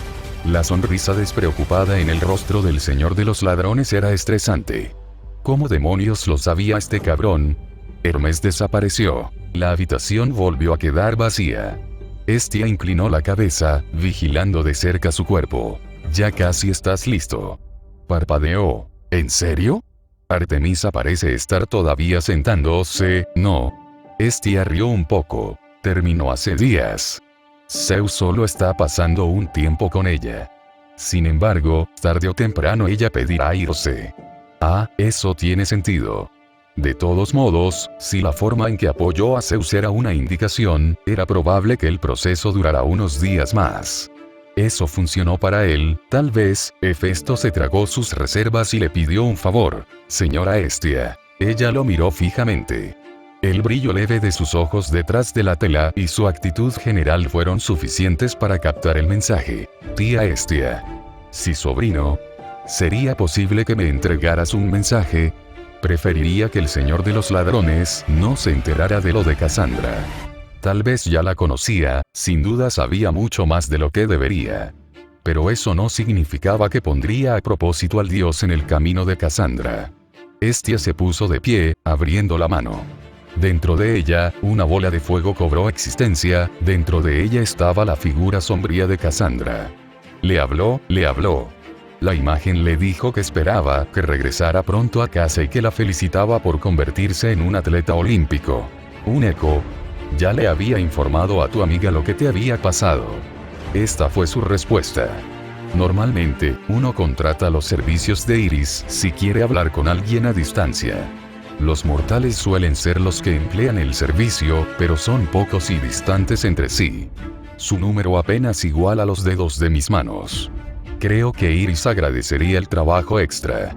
Speaker 1: La sonrisa despreocupada en el rostro del señor de los ladrones era estresante. ¿Cómo demonios lo sabía este cabrón? Hermes desapareció. La habitación volvió a quedar vacía. Estia inclinó la cabeza, vigilando de cerca su cuerpo. Ya casi estás listo. Parpadeó. ¿En serio? Artemisa parece estar todavía sentándose, ¿no? Estia rió un poco. Terminó hace días. Zeus solo está pasando un tiempo con ella. Sin embargo, tarde o temprano ella pedirá irse. Ah, eso tiene sentido. De todos modos, si la forma en que apoyó a Zeus era una indicación, era probable que el proceso durara unos días más. Eso funcionó para él, tal vez. Hefesto se tragó sus reservas y le pidió un favor. Señora Estia. Ella lo miró fijamente. El brillo leve de sus ojos detrás de la tela y su actitud general fueron suficientes para captar el mensaje. Tía Estia. Sí, sobrino. ¿Sería posible que me entregaras un mensaje? Preferiría que el señor de los ladrones no se enterara de lo de Cassandra. Tal vez ya la conocía, sin duda sabía mucho más de lo que debería. Pero eso no significaba que pondría a propósito al dios en el camino de Cassandra. Estia se puso de pie, abriendo la mano. Dentro de ella, una bola de fuego cobró existencia, dentro de ella estaba la figura sombría de Cassandra. Le habló. La imagen le dijo que esperaba que regresara pronto a casa y que la felicitaba por convertirse en un atleta olímpico. Un eco. Ya le había informado a tu amiga lo que te había pasado. Esta fue su respuesta. Normalmente, uno contrata los servicios de Iris si quiere hablar con alguien a distancia. Los mortales suelen ser los que emplean el servicio, pero son pocos y distantes entre sí. Su número apenas iguala a los dedos de mis manos. Creo que Iris agradecería el trabajo extra.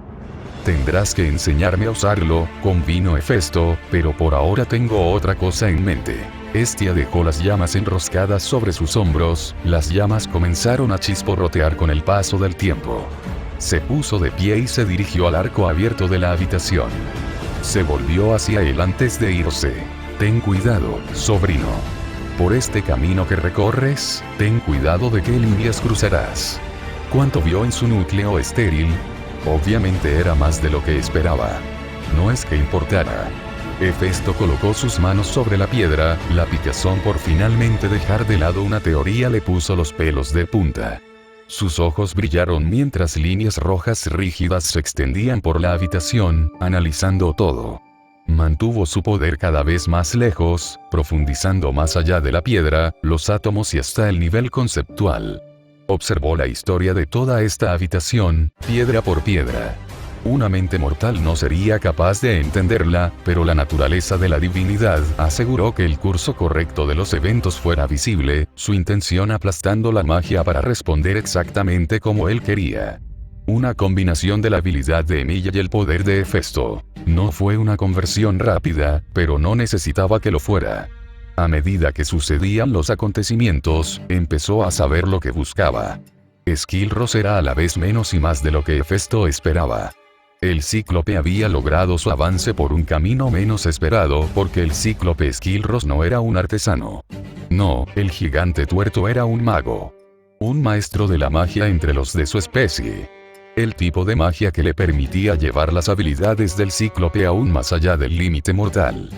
Speaker 1: Tendrás que enseñarme a usarlo, convino Hefesto, pero por ahora tengo otra cosa en mente. Hestia dejó las llamas enroscadas sobre sus hombros, las llamas comenzaron a chisporrotear con el paso del tiempo. Se puso de pie y se dirigió al arco abierto de la habitación. Se volvió hacia él antes de irse. Ten cuidado, sobrino. Por este camino que recorres, ten cuidado de qué líneas cruzarás. ¿Cuánto vio en su núcleo estéril? Obviamente era más de lo que esperaba. No es que importara. Hefesto colocó sus manos sobre la piedra, la picazón por finalmente dejar de lado una teoría le puso los pelos de punta. Sus ojos brillaron mientras líneas rojas rígidas se extendían por la habitación, analizando todo. Mantuvo su poder cada vez más lejos, profundizando más allá de la piedra, los átomos y hasta el nivel conceptual. Observó la historia de toda esta habitación, piedra por piedra. Una mente mortal no sería capaz de entenderla, pero la naturaleza de la divinidad aseguró que el curso correcto de los eventos fuera visible, su intención aplastando la magia para responder exactamente como él quería. Una combinación de la habilidad de Emilia y el poder de Hefesto. No fue una conversión rápida, pero no necesitaba que lo fuera. A medida que sucedían los acontecimientos, empezó a saber lo que buscaba. Skilros era a la vez menos y más de lo que Hefesto esperaba. El cíclope había logrado su avance por un camino menos esperado porque el cíclope Skilros no era un artesano. No, el gigante tuerto era un mago. Un maestro de la magia entre los de su especie. El tipo de magia que le permitía llevar las habilidades del cíclope aún más allá del límite mortal.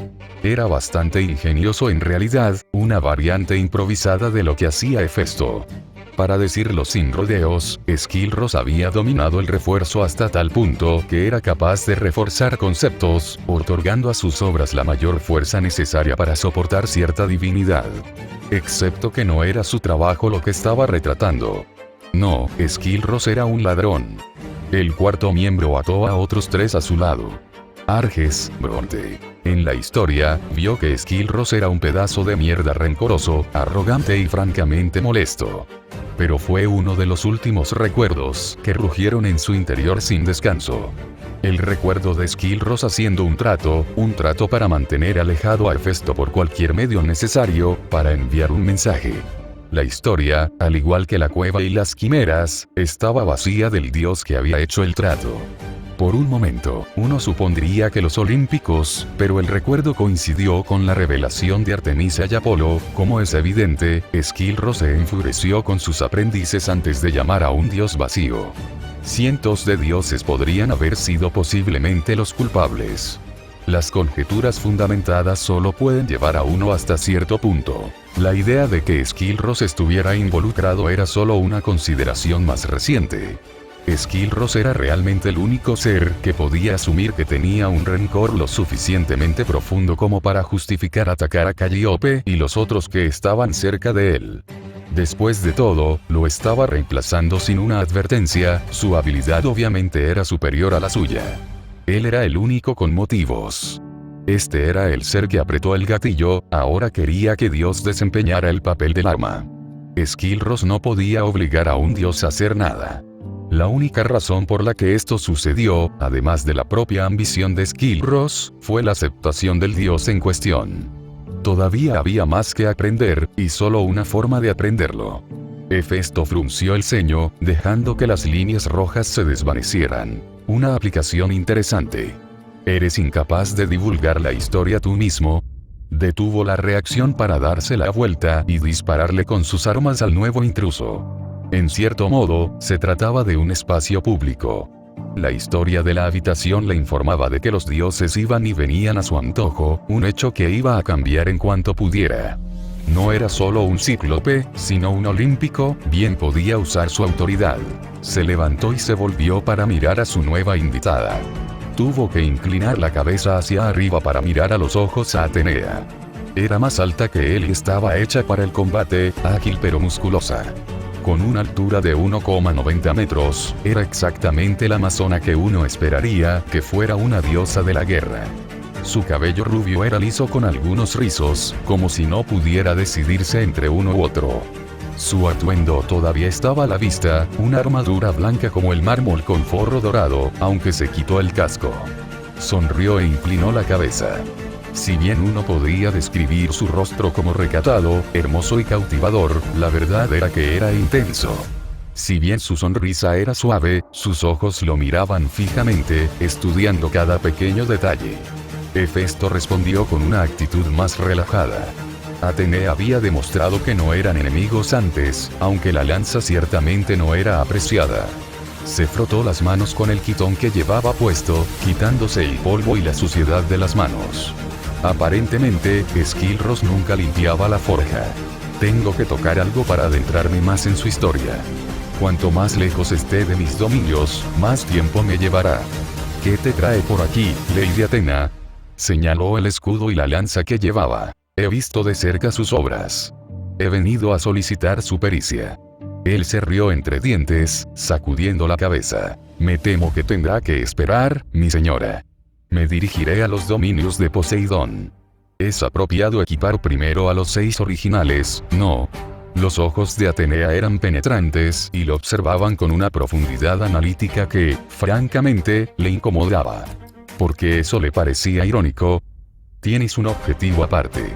Speaker 1: Era bastante ingenioso en realidad, una variante improvisada de lo que hacía Hefesto. Para decirlo sin rodeos, Skilros había dominado el refuerzo hasta tal punto que era capaz de reforzar conceptos, otorgando a sus obras la mayor fuerza necesaria para soportar cierta divinidad. Excepto que no era su trabajo lo que estaba retratando. No, Skilros era un ladrón. El cuarto miembro ató a otros 3 a su lado. Arges, Bronte. En la historia, vio que Skilros era un pedazo de mierda rencoroso, arrogante y francamente molesto. Pero fue uno de los últimos recuerdos que rugieron en su interior sin descanso. El recuerdo de Skilros haciendo un trato para mantener alejado a Hefesto por cualquier medio necesario, para enviar un mensaje. La historia, al igual que la cueva y las quimeras, estaba vacía del dios que había hecho el trato. Por un momento, uno supondría que los olímpicos, pero el recuerdo coincidió con la revelación de Artemisa y Apolo, como es evidente, Skilros se enfureció con sus aprendices antes de llamar a un dios vacío. Cientos de dioses podrían haber sido posiblemente los culpables. Las conjeturas fundamentadas solo pueden llevar a uno hasta cierto punto. La idea de que Skilros estuviera involucrado era solo una consideración más reciente. Skilros era realmente el único ser que podía asumir que tenía un rencor lo suficientemente profundo como para justificar atacar a Calliope y los otros que estaban cerca de él. Después de todo, lo estaba reemplazando sin una advertencia, su habilidad obviamente era superior a la suya. Él era el único con motivos. Este era el ser que apretó el gatillo, ahora quería que Dios desempeñara el papel del arma. Skilros no podía obligar a un dios a hacer nada. La única razón por la que esto sucedió, además de la propia ambición de Skilros, fue la aceptación del dios en cuestión. Todavía había más que aprender, y solo una forma de aprenderlo. Hefesto frunció el ceño, dejando que las líneas rojas se desvanecieran. Una aplicación interesante. ¿Eres incapaz de divulgar la historia tú mismo? Detuvo la reacción para darse la vuelta y dispararle con sus armas al nuevo intruso. En cierto modo, se trataba de un espacio público. La historia de la habitación le informaba de que los dioses iban y venían a su antojo, un hecho que iba a cambiar en cuanto pudiera. No era solo un cíclope, sino un olímpico, bien podía usar su autoridad. Se levantó y se volvió para mirar a su nueva invitada. Tuvo que inclinar la cabeza hacia arriba para mirar a los ojos a Atenea. Era más alta que él y estaba hecha para el combate, ágil pero musculosa. Con una altura de 1,90 metros, era exactamente la amazona que uno esperaría que fuera una diosa de la guerra. Su cabello rubio era liso con algunos rizos, como si no pudiera decidirse entre uno u otro. Su atuendo todavía estaba a la vista, una armadura blanca como el mármol con forro dorado, aunque se quitó el casco. Sonrió e inclinó la cabeza. Si bien uno podría describir su rostro como recatado, hermoso y cautivador, la verdad era que era intenso. Si bien su sonrisa era suave, sus ojos lo miraban fijamente, estudiando cada pequeño detalle. Hefesto respondió con una actitud más relajada. Atenea había demostrado que no eran enemigos antes, aunque la lanza ciertamente no era apreciada. Se frotó las manos con el quitón que llevaba puesto, quitándose el polvo y la suciedad de las manos. Aparentemente, Skilros nunca limpiaba la forja. Tengo que tocar algo para adentrarme más en su historia. Cuanto más lejos esté de mis dominios, más tiempo me llevará. ¿Qué te trae por aquí, Lady Atena? Señaló el escudo y la lanza que llevaba. He visto de cerca sus obras. He venido a solicitar su pericia. Él se rió entre dientes, sacudiendo la cabeza. Me temo que tendrá que esperar, mi señora. Me dirigiré a los dominios de Poseidón. Es apropiado equipar primero a los 6 originales, ¿no? Los ojos de Atenea eran penetrantes y lo observaban con una profundidad analítica que, francamente, le incomodaba. Porque eso le parecía irónico. Tienes un objetivo aparte.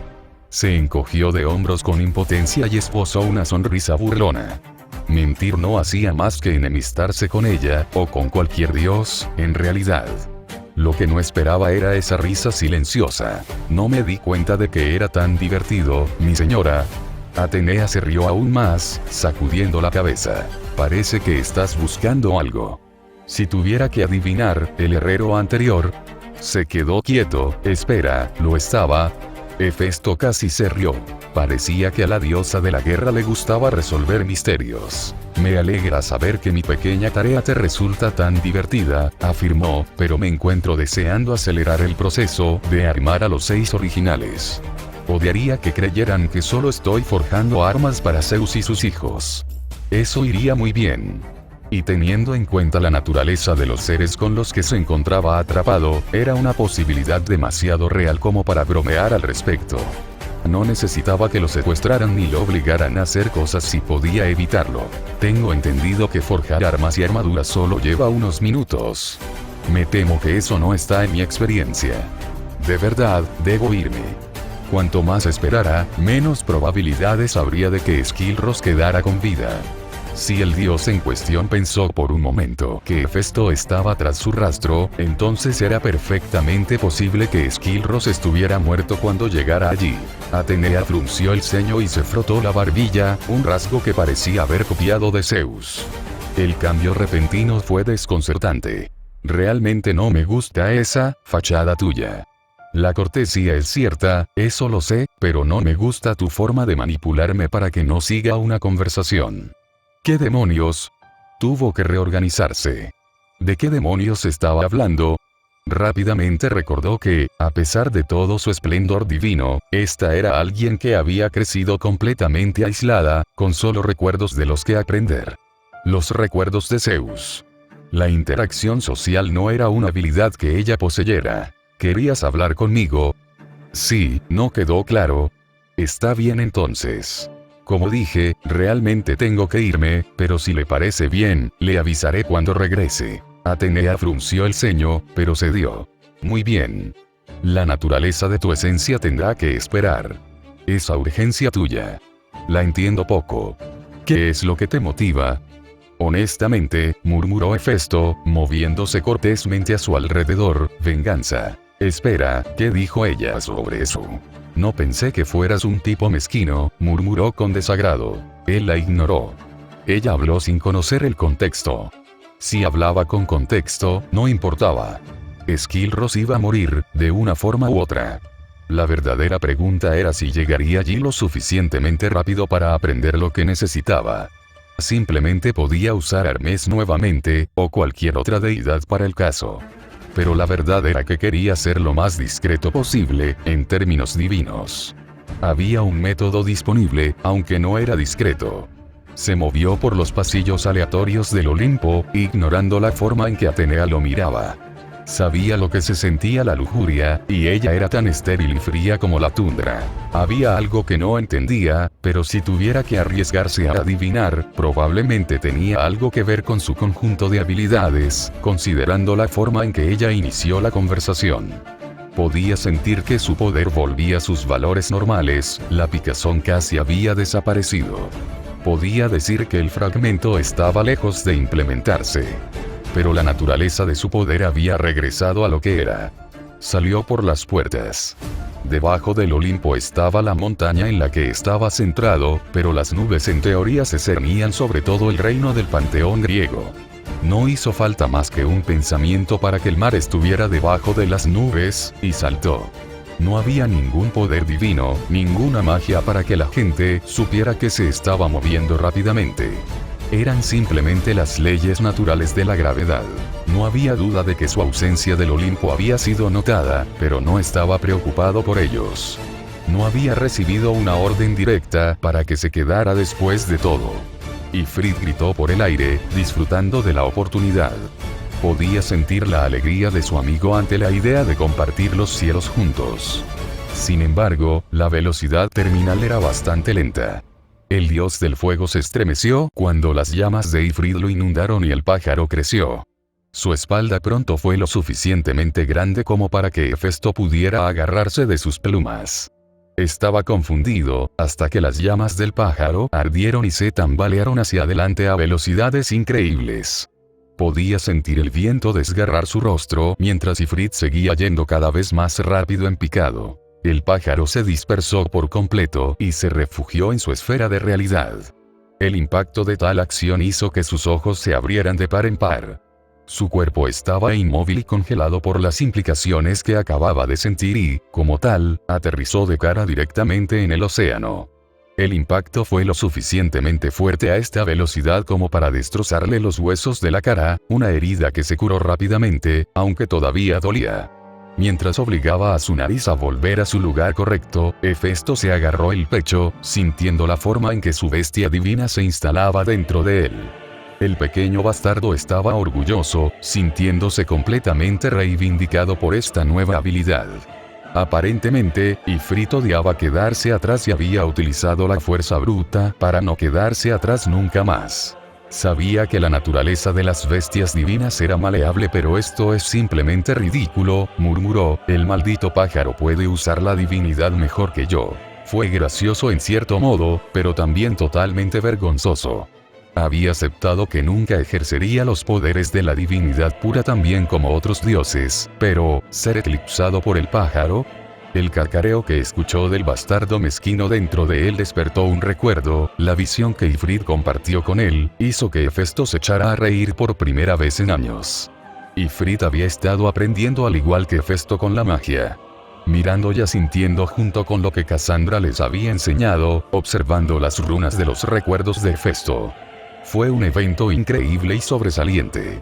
Speaker 1: Se encogió de hombros con impotencia y esbozó una sonrisa burlona. Mentir no hacía más que enemistarse con ella, o con cualquier dios, en realidad. Lo que no esperaba era esa risa silenciosa. No me di cuenta de que era tan divertido, mi señora. Atenea se rió aún más, sacudiendo la cabeza. Parece que estás buscando algo. Si tuviera que adivinar, el herrero anterior se quedó quieto. Espera, ¿lo estaba? Hefesto casi se rió. Parecía que a la diosa de la guerra le gustaba resolver misterios. Me alegra saber que mi pequeña tarea te resulta tan divertida, afirmó, pero me encuentro deseando acelerar el proceso de armar a los 6 originales. Odiaría que creyeran que solo estoy forjando armas para Zeus y sus hijos. Eso iría muy bien. Y teniendo en cuenta la naturaleza de los seres con los que se encontraba atrapado, era una posibilidad demasiado real como para bromear al respecto. No necesitaba que lo secuestraran ni lo obligaran a hacer cosas si podía evitarlo. Tengo entendido que forjar armas y armaduras solo lleva unos minutos. Me temo que eso no está en mi experiencia. De verdad, debo irme. Cuanto más esperara, menos probabilidades habría de que Skilros quedara con vida. Si el dios en cuestión pensó por un momento que Hefesto estaba tras su rastro, entonces era perfectamente posible que Skilros estuviera muerto cuando llegara allí. Atenea frunció el ceño y se frotó la barbilla, un rasgo que parecía haber copiado de Zeus. El cambio repentino fue desconcertante. Realmente no me gusta esa fachada tuya. La cortesía es cierta, eso lo sé, pero no me gusta tu forma de manipularme para que no siga una conversación. ¿Qué demonios? Tuvo que reorganizarse. ¿De qué demonios estaba hablando? Rápidamente recordó que, a pesar de todo su esplendor divino, esta era alguien que había crecido completamente aislada, con solo recuerdos de los que aprender. Los recuerdos de Zeus. La interacción social no era una habilidad que ella poseyera. ¿Querías hablar conmigo? Sí, ¿no quedó claro? Está bien entonces. Como dije, realmente tengo que irme, pero si le parece bien, le avisaré cuando regrese. Atenea frunció el ceño, pero cedió. Muy bien. La naturaleza de tu esencia tendrá que esperar. Esa urgencia tuya. La entiendo poco. ¿Qué es lo que te motiva? Honestamente, murmuró Hefesto, moviéndose cortésmente a su alrededor, venganza. Espera, ¿qué dijo ella sobre eso? No pensé que fueras un tipo mezquino, murmuró con desagrado. Él la ignoró. Ella habló sin conocer el contexto. Si hablaba con contexto, no importaba. Skilros iba a morir, de una forma u otra. La verdadera pregunta era si llegaría allí lo suficientemente rápido para aprender lo que necesitaba. Simplemente podía usar Hermes nuevamente, o cualquier otra deidad para el caso. Pero la verdad era que quería ser lo más discreto posible, en términos divinos. Había un método disponible, aunque no era discreto. Se movió por los pasillos aleatorios del Olimpo, ignorando la forma en que Atenea lo miraba. Sabía lo que se sentía la lujuria, y ella era tan estéril y fría como la tundra. Había algo que no entendía, pero si tuviera que arriesgarse a adivinar, probablemente tenía algo que ver con su conjunto de habilidades, considerando la forma en que ella inició la conversación. Podía sentir que su poder volvía a sus valores normales, la picazón casi había desaparecido. Podía decir que el fragmento estaba lejos de implementarse. Pero la naturaleza de su poder había regresado a lo que era. Salió por las puertas. Debajo del Olimpo estaba la montaña en la que estaba centrado, pero las nubes en teoría se cernían sobre todo el reino del panteón griego. No hizo falta más que un pensamiento para que el mar estuviera debajo de las nubes, y saltó. No había ningún poder divino, ninguna magia para que la gente supiera que se estaba moviendo rápidamente. Eran simplemente las leyes naturales de la gravedad. No había duda de que su ausencia del Olimpo había sido notada, pero no estaba preocupado por ellos. No había recibido una orden directa para que se quedara después de todo. Ifrit gritó por el aire, disfrutando de la oportunidad. Podía sentir la alegría de su amigo ante la idea de compartir los cielos juntos. Sin embargo, la velocidad terminal era bastante lenta. El dios del fuego se estremeció cuando las llamas de Ifrit lo inundaron y el pájaro creció. Su espalda pronto fue lo suficientemente grande como para que Hefesto pudiera agarrarse de sus plumas. Estaba confundido, hasta que las llamas del pájaro ardieron y se tambalearon hacia adelante a velocidades increíbles. Podía sentir el viento desgarrar su rostro mientras Ifrit seguía yendo cada vez más rápido en picado. El pájaro se dispersó por completo y se refugió en su esfera de realidad. El impacto de tal acción hizo que sus ojos se abrieran de par en par. Su cuerpo estaba inmóvil y congelado por las implicaciones que acababa de sentir y, como tal, aterrizó de cara directamente en el océano. El impacto fue lo suficientemente fuerte a esta velocidad como para destrozarle los huesos de la cara, una herida que se curó rápidamente, aunque todavía dolía. Mientras obligaba a su nariz a volver a su lugar correcto, Hefesto se agarró el pecho, sintiendo la forma en que su bestia divina se instalaba dentro de él. El pequeño bastardo estaba orgulloso, sintiéndose completamente reivindicado por esta nueva habilidad. Aparentemente, Ifrit odiaba quedarse atrás y había utilizado la fuerza bruta para no quedarse atrás nunca más. Sabía que la naturaleza de las bestias divinas era maleable, pero esto es simplemente ridículo, murmuró, el maldito pájaro puede usar la divinidad mejor que yo. Fue gracioso en cierto modo, pero también totalmente vergonzoso. Había aceptado que nunca ejercería los poderes de la divinidad pura tan bien como otros dioses, pero, ¿ser eclipsado por el pájaro? El cacareo que escuchó del bastardo mezquino dentro de él despertó un recuerdo, la visión que Ifrit compartió con él, hizo que Hefesto se echara a reír por primera vez en años. Ifrit había estado aprendiendo al igual que Hefesto con la magia. Mirando y asintiendo junto con lo que Cassandra les había enseñado, observando las runas de los recuerdos de Hefesto. Fue un evento increíble y sobresaliente.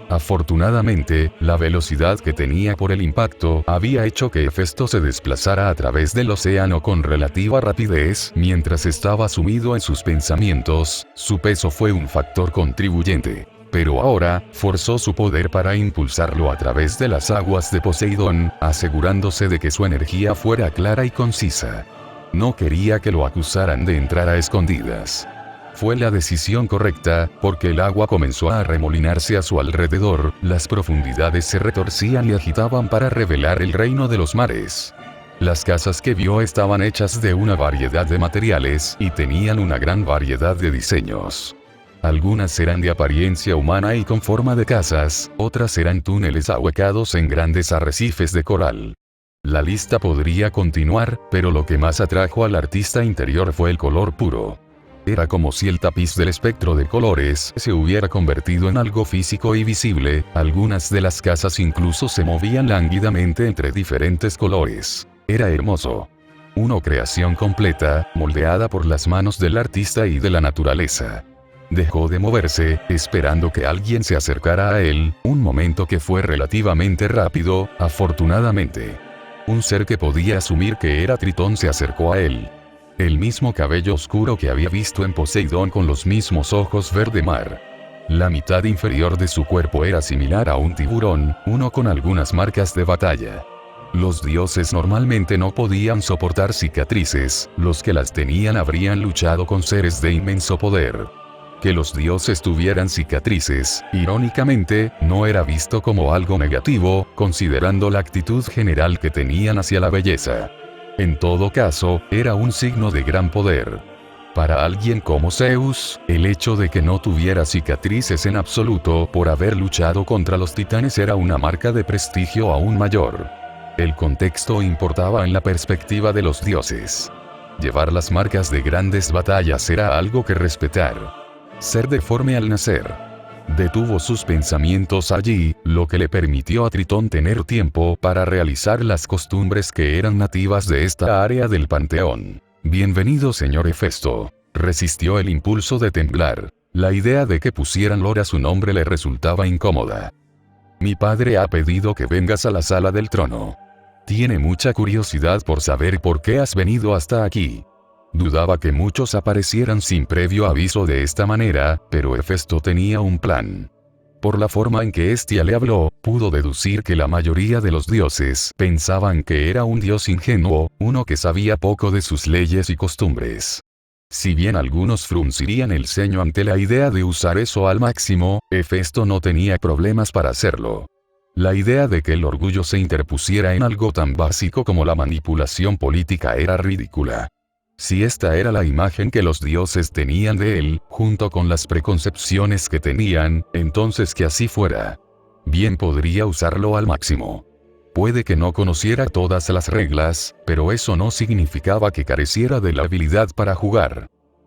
Speaker 1: Afortunadamente, la velocidad que tenía por el impacto había hecho que Hefesto se desplazara a través del océano con relativa rapidez mientras estaba sumido en sus pensamientos. Su peso fue un factor contribuyente. Pero ahora, forzó su poder para impulsarlo a través de las aguas de Poseidón, asegurándose de que su energía fuera clara y concisa. No quería que lo acusaran de entrar a escondidas. Fue la decisión correcta, porque el agua comenzó a arremolinarse a su alrededor, las profundidades se retorcían y agitaban para revelar el reino de los mares. Las casas que vio estaban hechas de una variedad de materiales y tenían una gran variedad de diseños. Algunas eran de apariencia humana y con forma de casas, otras eran túneles ahuecados en grandes arrecifes de coral. La lista podría continuar, pero lo que más atrajo al artista interior fue el color puro. Era como si el tapiz del espectro de colores se hubiera convertido en algo físico y visible, algunas de las casas incluso se movían lánguidamente entre diferentes colores. Era hermoso. Una creación completa, moldeada por las manos del artista y de la naturaleza. Dejó de moverse, esperando que alguien se acercara a él, un momento que fue relativamente rápido, afortunadamente. Un ser que podía asumir que era Tritón se acercó a él. El mismo cabello oscuro que había visto en Poseidón con los mismos ojos verde mar. La mitad inferior de su cuerpo era similar a un tiburón, uno con algunas marcas de batalla. Los dioses normalmente no podían soportar cicatrices, los que las tenían habrían luchado con seres de inmenso poder. Que los dioses tuvieran cicatrices, irónicamente, no era visto como algo negativo, considerando la actitud general que tenían hacia la belleza. En todo caso, era un signo de gran poder. Para alguien como Zeus, el hecho de que no tuviera cicatrices en absoluto por haber luchado contra los titanes era una marca de prestigio aún mayor. El contexto importaba en la perspectiva de los dioses. Llevar las marcas de grandes batallas era algo que respetar. Ser deforme al nacer. Detuvo sus pensamientos allí, lo que le permitió a Tritón tener tiempo para realizar las costumbres que eran nativas de esta área del panteón. Bienvenido señor Hefesto. Resistió el impulso de temblar. La idea de que pusieran Lora su nombre le resultaba incómoda. Mi padre ha pedido que vengas a la sala del trono. Tiene mucha curiosidad por saber por qué has venido hasta aquí. Dudaba que muchos aparecieran sin previo aviso de esta manera, pero Hefesto tenía un plan. Por la forma en que Hestia le habló, pudo deducir que la mayoría de los dioses pensaban que era un dios ingenuo, uno que sabía poco de sus leyes y costumbres. Si bien algunos fruncirían el ceño ante la idea de usar eso al máximo, Hefesto no tenía problemas para hacerlo. La idea de que el orgullo se interpusiera en algo tan básico como la manipulación política era ridícula. Si esta era la imagen que los dioses tenían de él, junto con las preconcepciones que tenían, entonces que así fuera. Bien podría usarlo al máximo. Puede que no conociera todas las reglas, pero eso no significaba que careciera de la habilidad para jugar.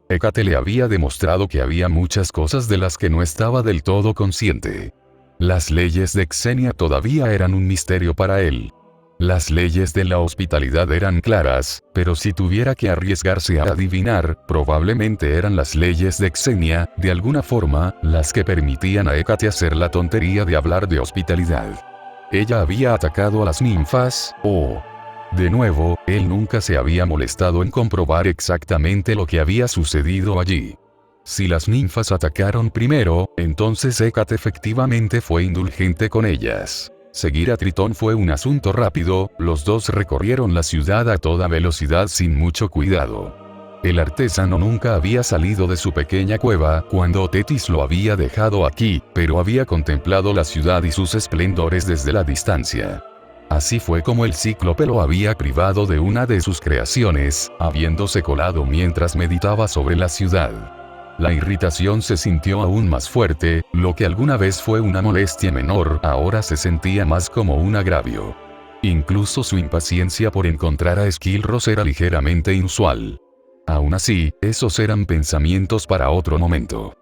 Speaker 1: Hécate le había demostrado que había muchas cosas de las que no estaba del todo consciente. Las leyes de Xenia todavía eran un misterio para él. Las leyes de la hospitalidad eran claras, pero si tuviera que arriesgarse a adivinar, probablemente eran las leyes de Xenia, de alguna forma, las que permitían a Hécate hacer la tontería de hablar de hospitalidad. Ella había atacado a las ninfas, de nuevo, él nunca se había molestado en comprobar exactamente lo que había sucedido allí. Si las ninfas atacaron primero, entonces Hécate efectivamente fue indulgente con ellas. Seguir a Tritón fue un asunto rápido, los dos recorrieron la ciudad a toda velocidad sin mucho cuidado. El artesano nunca había salido de su pequeña cueva cuando Tetis lo había dejado aquí, pero había contemplado la ciudad y sus esplendores desde la distancia. Así fue como el cíclope lo había privado de una de sus creaciones, habiéndose colado mientras meditaba sobre la ciudad. La irritación se sintió aún más fuerte, lo que alguna vez fue una molestia menor ahora se sentía más como un agravio. Incluso su impaciencia por encontrar a Esquilros era ligeramente inusual. Aún así, esos eran pensamientos para otro momento.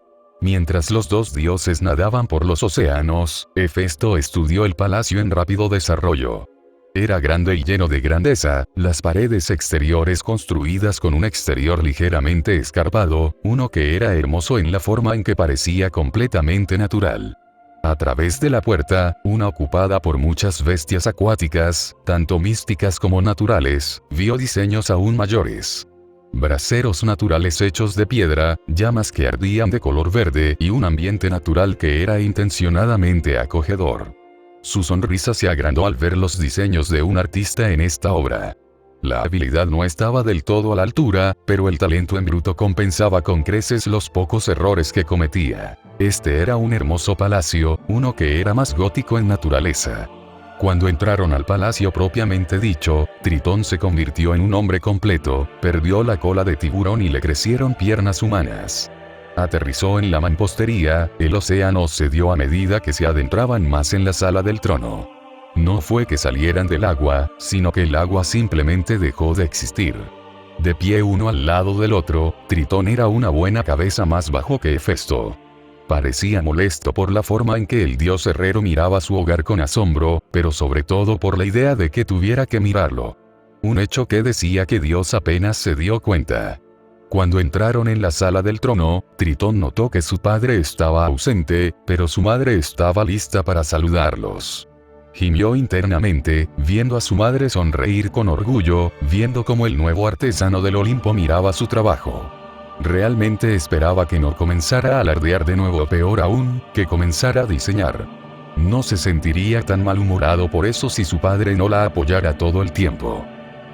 Speaker 1: Mientras los dos dioses nadaban por los océanos, Hefesto estudió el palacio en rápido desarrollo. Era grande y lleno de grandeza, las paredes exteriores construidas con un exterior ligeramente escarpado, uno que era hermoso en la forma en que parecía completamente natural. A través de la puerta, una ocupada por muchas bestias acuáticas, tanto místicas como naturales, vio diseños aún mayores. Braseros naturales hechos de piedra, llamas que ardían de color verde y un ambiente natural que era intencionadamente acogedor. Su sonrisa se agrandó al ver los diseños de un artista en esta obra. La habilidad no estaba del todo a la altura, pero el talento en bruto compensaba con creces los pocos errores que cometía. Este era un hermoso palacio, uno que era más gótico en naturaleza. Cuando entraron al palacio propiamente dicho, Tritón se convirtió en un hombre completo, perdió la cola de tiburón y le crecieron piernas humanas. Aterrizó en la mampostería, el océano cedió a medida que se adentraban más en la sala del trono. No fue que salieran del agua, sino que el agua simplemente dejó de existir. De pie uno al lado del otro, Tritón era una buena cabeza más bajo que Hefesto. Parecía molesto por la forma en que el dios herrero miraba su hogar con asombro, pero sobre todo por la idea de que tuviera que mirarlo. Un hecho que decía que Dios apenas se dio cuenta. Cuando entraron en la sala del trono, Tritón notó que su padre estaba ausente, pero su madre estaba lista para saludarlos. Gimió internamente, viendo a su madre sonreír con orgullo, viendo cómo el nuevo artesano del Olimpo miraba su trabajo. Realmente esperaba que no comenzara a alardear de nuevo o peor aún, que comenzara a diseñar. No se sentiría tan malhumorado por eso si su padre no la apoyara todo el tiempo.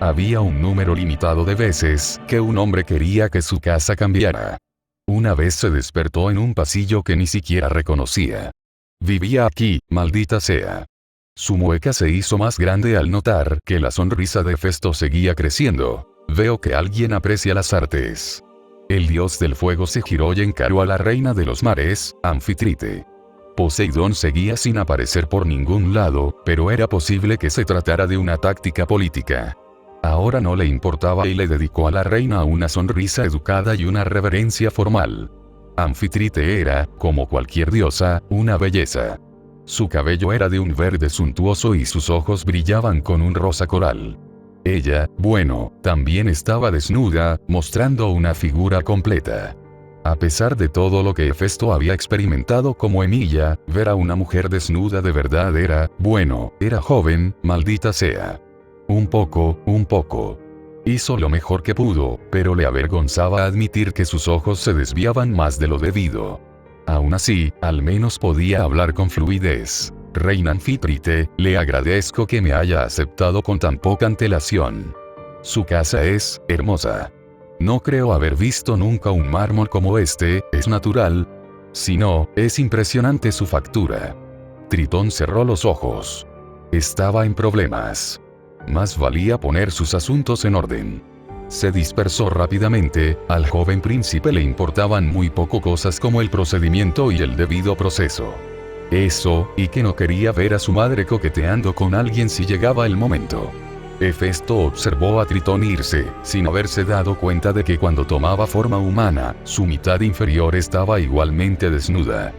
Speaker 1: Había un número limitado de veces que un hombre quería que su casa cambiara. Una vez se despertó en un pasillo que ni siquiera reconocía. Vivía aquí, maldita sea. Su mueca se hizo más grande al notar que la sonrisa de Hefesto seguía creciendo. Veo que alguien aprecia las artes. El dios del fuego se giró y encaró a la reina de los mares, Anfítrite. Poseidón seguía sin aparecer por ningún lado, pero era posible que se tratara de una táctica política. Ahora no le importaba y le dedicó a la reina una sonrisa educada y una reverencia formal. Anfítrite era, como cualquier diosa, una belleza. Su cabello era de un verde suntuoso y sus ojos brillaban con un rosa coral. Ella, bueno, también estaba desnuda, mostrando una figura completa. A pesar de todo lo que Hefesto había experimentado como Emilia, ver a una mujer desnuda de verdad era, bueno, era joven, maldita sea. Un poco. Hizo lo mejor que pudo, pero le avergonzaba admitir que sus ojos se desviaban más de lo debido. Aún así, al menos podía hablar con fluidez. Reina Anfítrite, le agradezco que me haya aceptado con tan poca antelación. Su casa es hermosa. No creo haber visto nunca un mármol como este, es natural. Si no, es impresionante su factura. Tritón cerró los ojos. Estaba en problemas. Más valía poner sus asuntos en orden. Se dispersó rápidamente, al joven príncipe le importaban muy poco cosas como el procedimiento y el debido proceso. Eso, y que no quería ver a su madre coqueteando con alguien si llegaba el momento. Hefesto observó a Tritón irse, sin haberse dado cuenta de que cuando tomaba forma humana, su mitad inferior estaba igualmente desnuda.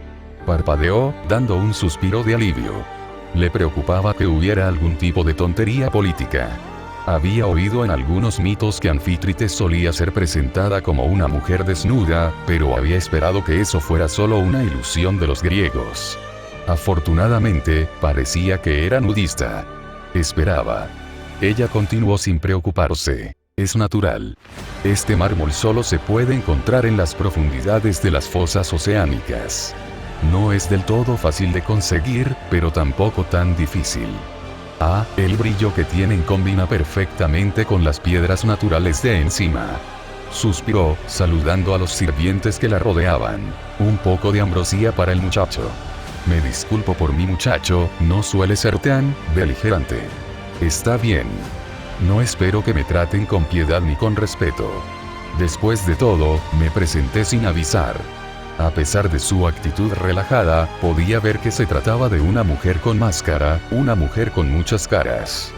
Speaker 1: Parpadeó, dando un suspiro de alivio. Le preocupaba que hubiera algún tipo de tontería política. Había oído en algunos mitos que Anfítrite solía ser presentada como una mujer desnuda, pero había esperado que eso fuera solo una ilusión de los griegos. Afortunadamente, parecía que era nudista. Esperaba. Ella continuó sin preocuparse. Es natural. Este mármol solo se puede encontrar en las profundidades de las fosas oceánicas. No es del todo fácil de conseguir, pero tampoco tan difícil. El brillo que tienen combina perfectamente con las piedras naturales de encima. Suspiró, saludando a los sirvientes que la rodeaban. Un poco de ambrosía para el muchacho. Me disculpo por mi muchacho, no suele ser tan beligerante. Está bien. No espero que me traten con piedad ni con respeto. Después de todo, me presenté sin avisar. A pesar de su actitud relajada, podía ver que se trataba de una mujer con máscara, una mujer con muchas caras.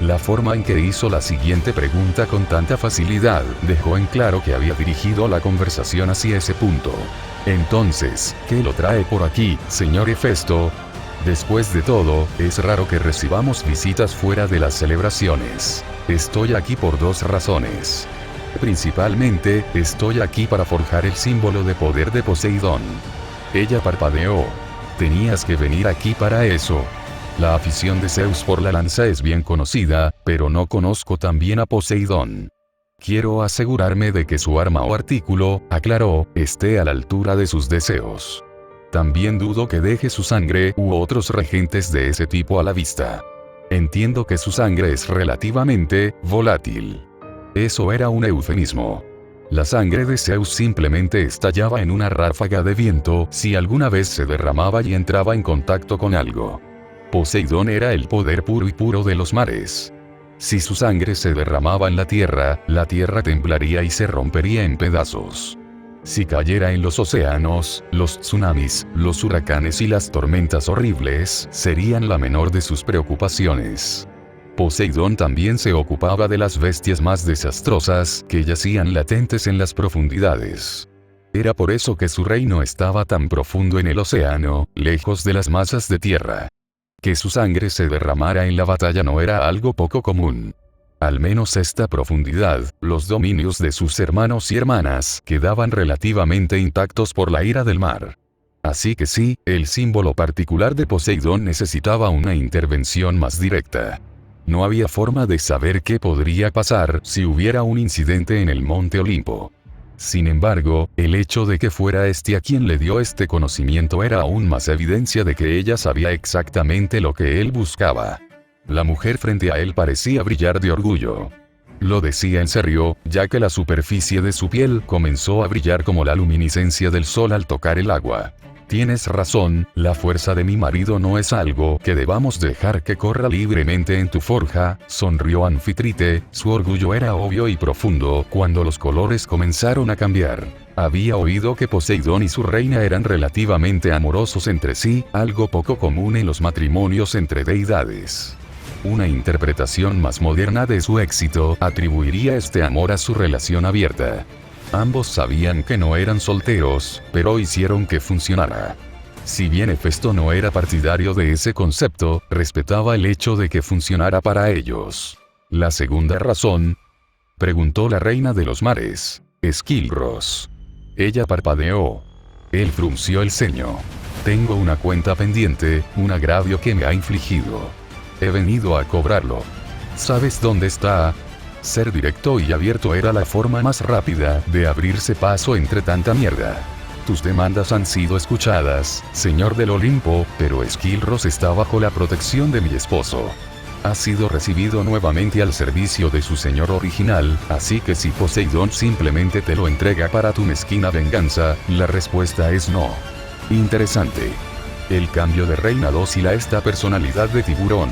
Speaker 1: La forma en que hizo la siguiente pregunta con tanta facilidad, dejó en claro que había dirigido la conversación hacia ese punto. Entonces, ¿qué lo trae por aquí, señor Hefesto? Después de todo, es raro que recibamos visitas fuera de las celebraciones. Estoy aquí por dos razones. Principalmente, estoy aquí para forjar el símbolo de poder de Poseidón. Ella parpadeó. Tenías que venir aquí para eso. La afición de Zeus por la lanza es bien conocida, pero no conozco tan bien a Poseidón. Quiero asegurarme de que su arma o artículo, aclaró, esté a la altura de sus deseos. También dudo que deje su sangre u otros regentes de ese tipo a la vista. Entiendo que su sangre es relativamente volátil. Eso era un eufemismo. La sangre de Zeus simplemente estallaba en una ráfaga de viento si alguna vez se derramaba y entraba en contacto con algo. Poseidón era el poder puro y puro de los mares. Si su sangre se derramaba en la tierra temblaría y se rompería en pedazos. Si cayera en los océanos, los tsunamis, los huracanes y las tormentas horribles serían la menor de sus preocupaciones. Poseidón también se ocupaba de las bestias más desastrosas que yacían latentes en las profundidades. Era por eso que su reino estaba tan profundo en el océano, lejos de las masas de tierra. Que su sangre se derramara en la batalla no era algo poco común. Al menos esta profundidad, los dominios de sus hermanos y hermanas quedaban relativamente intactos por la ira del mar. Así que sí, el símbolo particular de Poseidón necesitaba una intervención más directa. No había forma de saber qué podría pasar si hubiera un incidente en el Monte Olimpo. Sin embargo, el hecho de que fuera este a quien le dio este conocimiento era aún más evidencia de que ella sabía exactamente lo que él buscaba. La mujer frente a él parecía brillar de orgullo. Lo decía en serio, ya que la superficie de su piel comenzó a brillar como la luminiscencia del sol al tocar el agua. Tienes razón, la fuerza de mi marido no es algo que debamos dejar que corra libremente en tu forja, sonrió Anfitrite, su orgullo era obvio y profundo cuando los colores comenzaron a cambiar. Había oído que Poseidón y su reina eran relativamente amorosos entre sí, algo poco común en los matrimonios entre deidades. Una interpretación más moderna de su éxito atribuiría este amor a su relación abierta. Ambos sabían que no eran solteros, pero hicieron que funcionara. Si bien Hefesto no era partidario de ese concepto, respetaba el hecho de que funcionara para ellos. La segunda razón, preguntó la reina de los mares, Esquilros. Ella parpadeó. Él frunció el ceño. Tengo una cuenta pendiente, un agravio que me ha infligido. He venido a cobrarlo. ¿Sabes dónde está? Ser directo y abierto era la forma más rápida de abrirse paso entre tanta mierda. Tus demandas han sido escuchadas, señor del Olimpo, pero Esquilros está bajo la protección de mi esposo. Ha sido recibido nuevamente al servicio de su señor original, así que si Poseidón simplemente te lo entrega para tu mezquina venganza, la respuesta es no. Interesante. El cambio de reina dócil a esta personalidad de tiburón.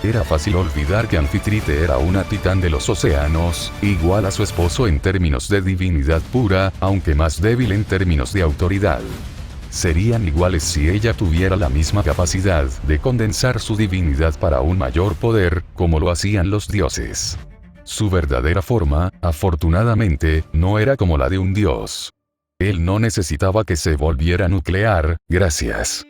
Speaker 1: Era fácil olvidar que Anfitrite era una titán de los océanos, igual a su esposo en términos de divinidad pura, aunque más débil en términos de autoridad. Serían iguales si ella tuviera la misma capacidad de condensar su divinidad para un mayor poder, como lo hacían los dioses. Su verdadera forma, afortunadamente, no era como la de un dios. Él no necesitaba que se volviera nuclear, gracias.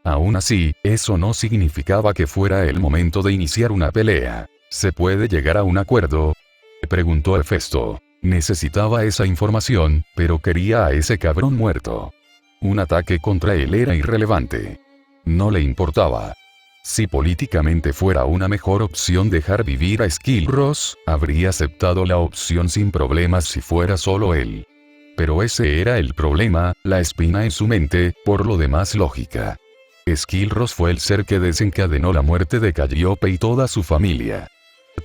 Speaker 1: Aún así, eso no significaba que fuera el momento de iniciar una pelea. ¿Se puede llegar a un acuerdo?, preguntó Hefesto. Necesitaba esa información, pero quería a ese cabrón muerto. Un ataque contra él era irrelevante. No le importaba. Si políticamente fuera una mejor opción dejar vivir a Esquilros, habría aceptado la opción sin problemas si fuera solo él. Pero ese era el problema, la espina en su mente, por lo demás lógica. Esquilros fue el ser que desencadenó la muerte de Calliope y toda su familia.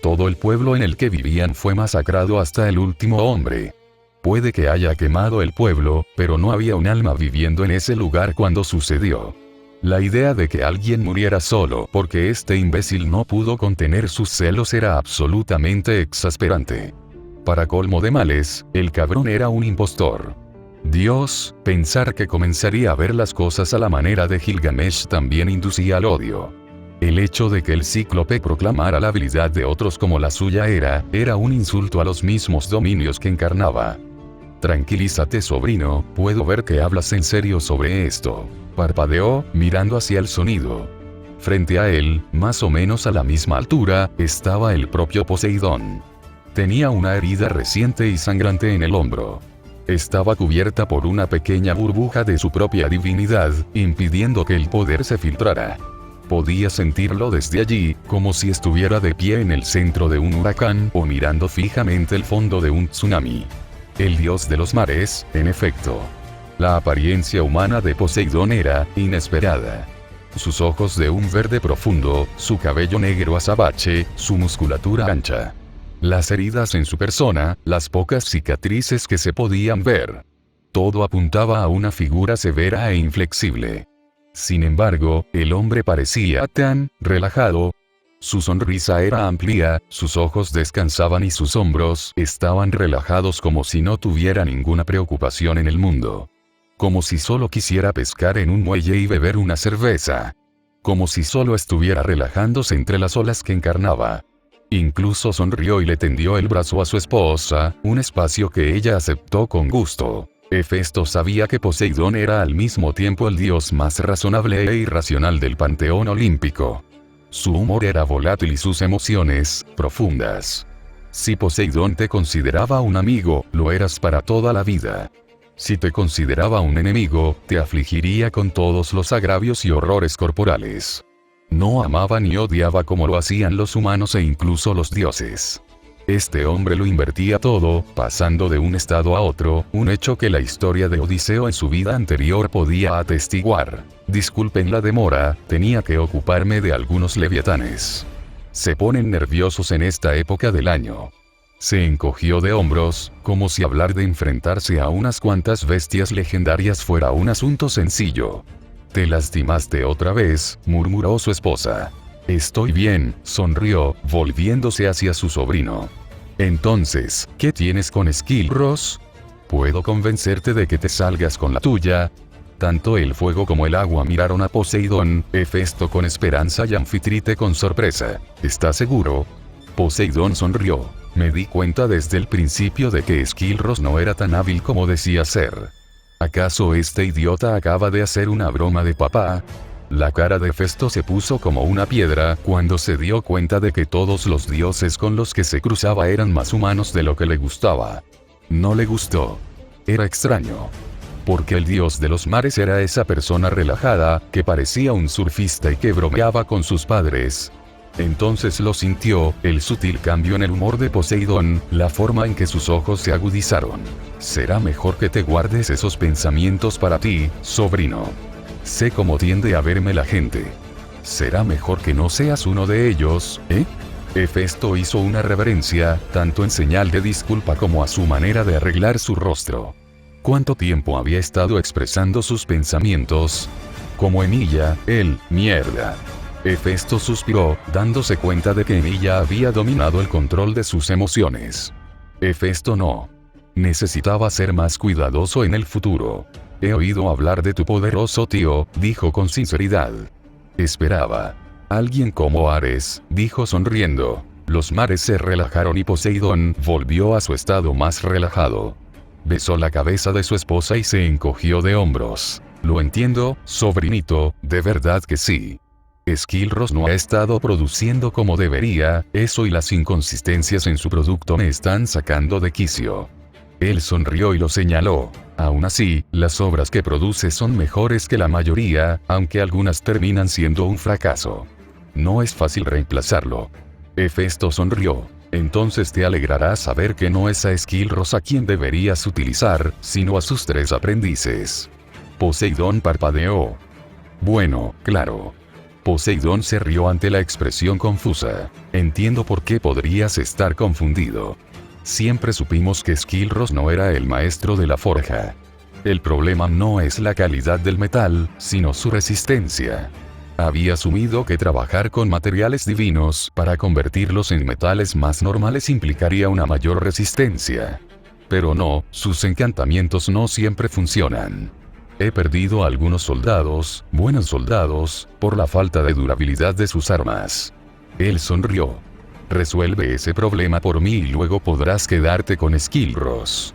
Speaker 1: Todo el pueblo en el que vivían fue masacrado hasta el último hombre. Puede que haya quemado el pueblo, pero no había un alma viviendo en ese lugar cuando sucedió. La idea de que alguien muriera solo porque este imbécil no pudo contener sus celos era absolutamente exasperante. Para colmo de males, el cabrón era un impostor. Dios, pensar que comenzaría a ver las cosas a la manera de Gilgamesh también inducía al odio. El hecho de que el cíclope proclamara la habilidad de otros como la suya era un insulto a los mismos dominios que encarnaba. Tranquilízate, sobrino, puedo ver que hablas en serio sobre esto. Parpadeó, mirando hacia el sonido. Frente a él, más o menos a la misma altura, estaba el propio Poseidón. Tenía una herida reciente y sangrante en el hombro. Estaba cubierta por una pequeña burbuja de su propia divinidad, impidiendo que el poder se filtrara. Podía sentirlo desde allí, como si estuviera de pie en el centro de un huracán o mirando fijamente el fondo de un tsunami. El dios de los mares, en efecto. La apariencia humana de Poseidón era inesperada. Sus ojos de un verde profundo, su cabello negro azabache, su musculatura ancha. Las heridas en su persona, las pocas cicatrices que se podían ver. Todo apuntaba a una figura severa e inflexible. Sin embargo, el hombre parecía tan relajado. Su sonrisa era amplia, sus ojos descansaban y sus hombros estaban relajados como si no tuviera ninguna preocupación en el mundo. Como si solo quisiera pescar en un muelle y beber una cerveza. Como si solo estuviera relajándose entre las olas que encarnaba. Incluso sonrió y le tendió el brazo a su esposa, un espacio que ella aceptó con gusto. Hefesto sabía que Poseidón era al mismo tiempo el dios más razonable e irracional del panteón olímpico. Su humor era volátil y sus emociones, profundas. Si Poseidón te consideraba un amigo, lo eras para toda la vida. Si te consideraba un enemigo, te afligiría con todos los agravios y horrores corporales. No amaba ni odiaba como lo hacían los humanos e incluso los dioses. Este hombre lo invertía todo, pasando de un estado a otro, un hecho que la historia de Odiseo en su vida anterior podía atestiguar. Disculpen la demora, tenía que ocuparme de algunos leviatanes. Se ponen nerviosos en esta época del año. Se encogió de hombros, como si hablar de enfrentarse a unas cuantas bestias legendarias fuera un asunto sencillo. «Te lastimaste otra vez», murmuró su esposa. «Estoy bien», sonrió, volviéndose hacia su sobrino. «Entonces, ¿qué tienes con Esquilros? ¿Puedo convencerte de que te salgas con la tuya?» Tanto el fuego como el agua miraron a Poseidón, Hefesto con esperanza y Anfitrite con sorpresa. ¿Estás seguro? Poseidón sonrió. Me di cuenta desde el principio de que Esquilros no era tan hábil como decía ser. ¿Acaso este idiota acaba de hacer una broma de papá? La cara de Hefesto se puso como una piedra cuando se dio cuenta de que todos los dioses con los que se cruzaba eran más humanos de lo que le gustaba. No le gustó. Era extraño. Porque el dios de los mares era esa persona relajada, que parecía un surfista y que bromeaba con sus padres. Entonces lo sintió, el sutil cambio en el humor de Poseidón, la forma en que sus ojos se agudizaron. Será mejor que te guardes esos pensamientos para ti, sobrino. Sé cómo tiende a verme la gente. Será mejor que no seas uno de ellos, ¿eh? Hefesto hizo una reverencia, tanto en señal de disculpa como a su manera de arreglar su rostro. ¿Cuánto tiempo había estado expresando sus pensamientos? Como Emilia, mierda. Hefesto suspiró, dándose cuenta de que Emilia había dominado el control de sus emociones. Hefesto no. Necesitaba ser más cuidadoso en el futuro. He oído hablar de tu poderoso tío, dijo con sinceridad. Esperaba. Alguien como Ares, dijo sonriendo. Los mares se relajaron y Poseidón volvió a su estado más relajado. Besó la cabeza de su esposa y se encogió de hombros. Lo entiendo, sobrinito, de verdad que sí. Esquilros no ha estado produciendo como debería, eso y las inconsistencias en su producto me están sacando de quicio. Él sonrió y lo señaló. Aún así, las obras que produce son mejores que la mayoría, aunque algunas terminan siendo un fracaso. No es fácil reemplazarlo. Hefesto sonrió. Entonces te alegrará saber que no es a Esquilros a quien deberías utilizar, sino a sus 3 aprendices. Poseidón parpadeó. Bueno, claro. Poseidón se rió ante la expresión confusa. Entiendo por qué podrías estar confundido. Siempre supimos que Esquilros no era el maestro de la forja. El problema no es la calidad del metal, sino su resistencia. Había asumido que trabajar con materiales divinos para convertirlos en metales más normales implicaría una mayor resistencia. Pero no, sus encantamientos no siempre funcionan. He perdido a algunos soldados, buenos soldados, por la falta de durabilidad de sus armas. Él sonrió. Resuelve ese problema por mí y luego podrás quedarte con Esquilros.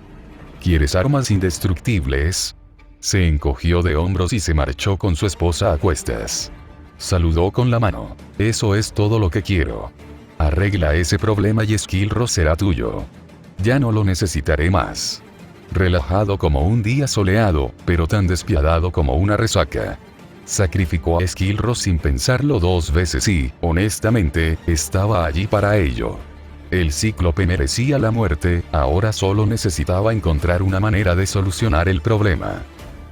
Speaker 1: ¿Quieres armas indestructibles? Se encogió de hombros y se marchó con su esposa a cuestas. Saludó con la mano. Eso es todo lo que quiero. Arregla ese problema y Esquilros será tuyo. Ya no lo necesitaré más. Relajado como un día soleado, pero tan despiadado como una resaca. Sacrificó a Esquilros sin pensarlo 2 veces y, honestamente, estaba allí para ello. El cíclope merecía la muerte, ahora solo necesitaba encontrar una manera de solucionar el problema.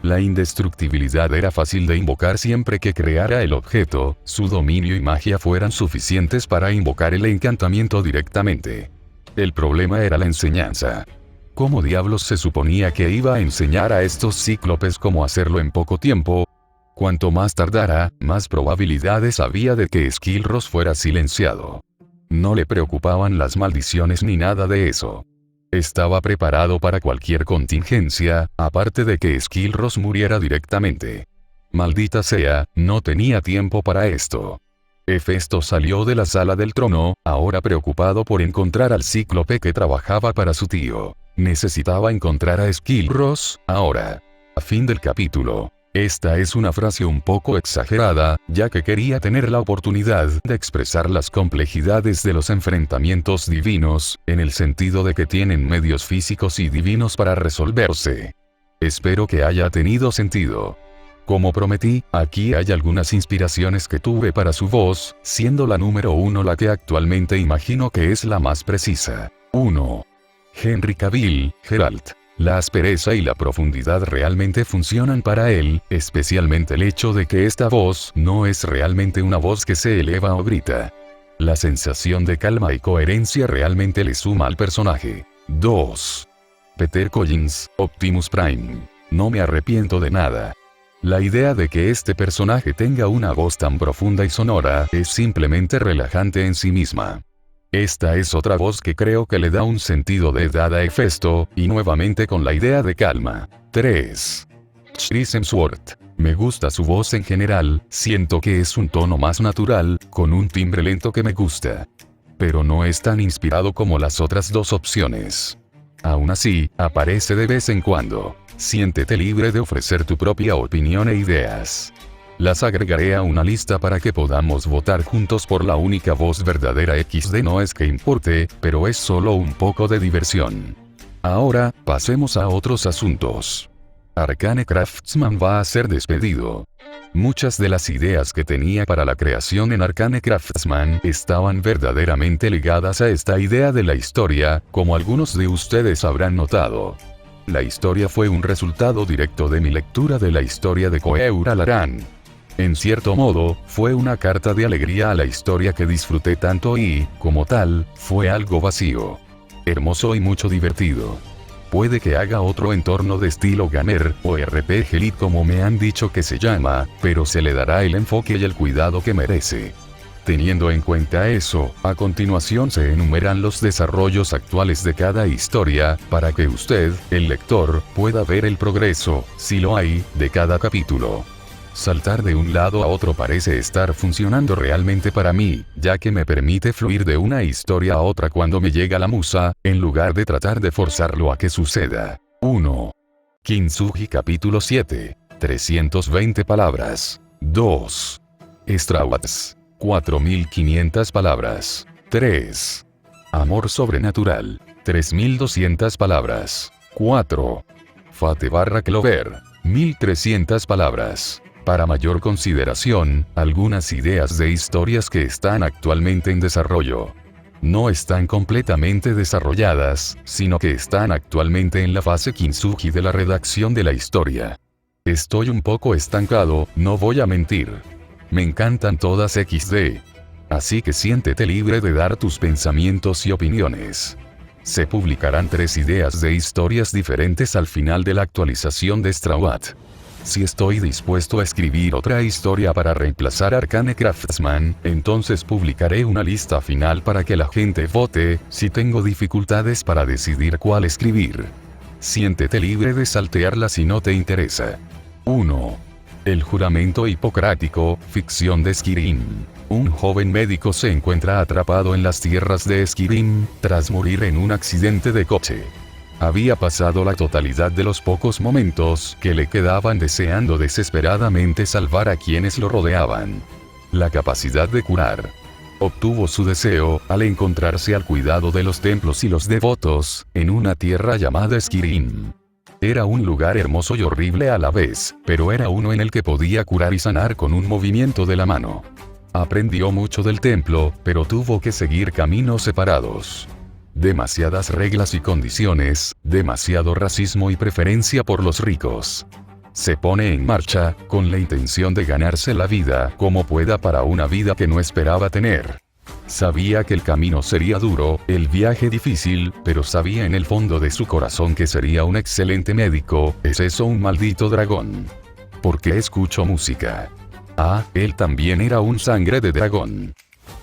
Speaker 1: La indestructibilidad era fácil de invocar siempre que creara el objeto, su dominio y magia fueran suficientes para invocar el encantamiento directamente. El problema era la enseñanza. ¿Cómo diablos se suponía que iba a enseñar a estos cíclopes cómo hacerlo en poco tiempo? Cuanto más tardara, más probabilidades había de que Esquilros fuera silenciado. No le preocupaban las maldiciones ni nada de eso. Estaba preparado para cualquier contingencia, aparte de que Esquilros muriera directamente. Maldita sea, no tenía tiempo para esto. Hefesto salió de la sala del trono, ahora preocupado por encontrar al cíclope que trabajaba para su tío. Necesitaba encontrar a Esquilros, ahora. A fin del capítulo. Esta es una frase un poco exagerada, ya que quería tener la oportunidad de expresar las complejidades de los enfrentamientos divinos, en el sentido de que tienen medios físicos y divinos para resolverse. Espero que haya tenido sentido. Como prometí, aquí hay algunas inspiraciones que tuve para su voz, siendo la número 1 la que actualmente imagino que es la más precisa. 1. Henry Cavill, Geralt. La aspereza y la profundidad realmente funcionan para él, especialmente el hecho de que esta voz no es realmente una voz que se eleva o grita. La sensación de calma y coherencia realmente le suma al personaje. 2. Peter Collins, Optimus Prime. No me arrepiento de nada. La idea de que este personaje tenga una voz tan profunda y sonora es simplemente relajante en sí misma. Esta es otra voz que creo que le da un sentido de edad a Hefesto, y nuevamente con la idea de calma. 3. Chris Hemsworth. Me gusta su voz en general, siento que es un tono más natural, con un timbre lento que me gusta. Pero no es tan inspirado como las otras dos opciones. Aún así, aparece de vez en cuando. Siéntete libre de ofrecer tu propia opinión e ideas. Las agregaré a una lista para que podamos votar juntos por la única voz verdadera XD. No es que importe, pero es solo un poco de diversión. Ahora, pasemos a otros asuntos. Arcane Craftsman va a ser despedido. Muchas de las ideas que tenía para la creación en Arcane Craftsman estaban verdaderamente ligadas a esta idea de la historia, como algunos de ustedes habrán notado. La historia fue un resultado directo de mi lectura de la historia de Coeur Alarán. En cierto modo, fue una carta de alegría a la historia que disfruté tanto y, como tal, fue algo vacío. Hermoso y mucho divertido. Puede que haga otro entorno de estilo Gamer, o RPG Elite como me han dicho que se llama, pero se le dará el enfoque y el cuidado que merece. Teniendo en cuenta eso, a continuación se enumeran los desarrollos actuales de cada historia, para que usted, el lector, pueda ver el progreso, si lo hay, de cada capítulo. Saltar de un lado a otro parece estar funcionando realmente para mí, ya que me permite fluir de una historia a otra cuando me llega la musa, en lugar de tratar de forzarlo a que suceda. 1. Kintsugi capítulo 7. 320 palabras. 2. Straw Wars. 4500 palabras. 3. Amor sobrenatural. 3200 palabras. 4. Fate/Clover. 1300 palabras. Para mayor consideración, algunas ideas de historias que están actualmente en desarrollo. No están completamente desarrolladas, sino que están actualmente en la fase Kintsugi de la redacción de la historia. Estoy un poco estancado, no voy a mentir. Me encantan todas XD. Así que siéntete libre de dar tus pensamientos y opiniones. Se publicarán 3 ideas de historias diferentes al final de la actualización de Straw Wars. Si estoy dispuesto a escribir otra historia para reemplazar Arcane Craftsman, entonces publicaré una lista final para que la gente vote, si tengo dificultades para decidir cuál escribir. Siéntete libre de saltearla si no te interesa. 1. El juramento hipocrático, ficción de Skyrim. Un joven médico se encuentra atrapado en las tierras de Skyrim, tras morir en un accidente de coche. Había pasado la totalidad de los pocos momentos que le quedaban deseando desesperadamente salvar a quienes lo rodeaban. La capacidad de curar. Obtuvo su deseo al encontrarse al cuidado de los templos y los devotos, en una tierra llamada Skyrim. Era un lugar hermoso y horrible a la vez, pero era uno en el que podía curar y sanar con un movimiento de la mano. Aprendió mucho del templo, pero tuvo que seguir caminos separados. Demasiadas reglas y condiciones, demasiado racismo y preferencia por los ricos. Se pone en marcha, con la intención de ganarse la vida como pueda para una vida que no esperaba tener. Sabía que el camino sería duro, el viaje difícil, pero sabía en el fondo de su corazón que sería un excelente médico. ¿Es eso un maldito dragón? ¿Por qué escucho música? Ah, él también era un sangre de dragón.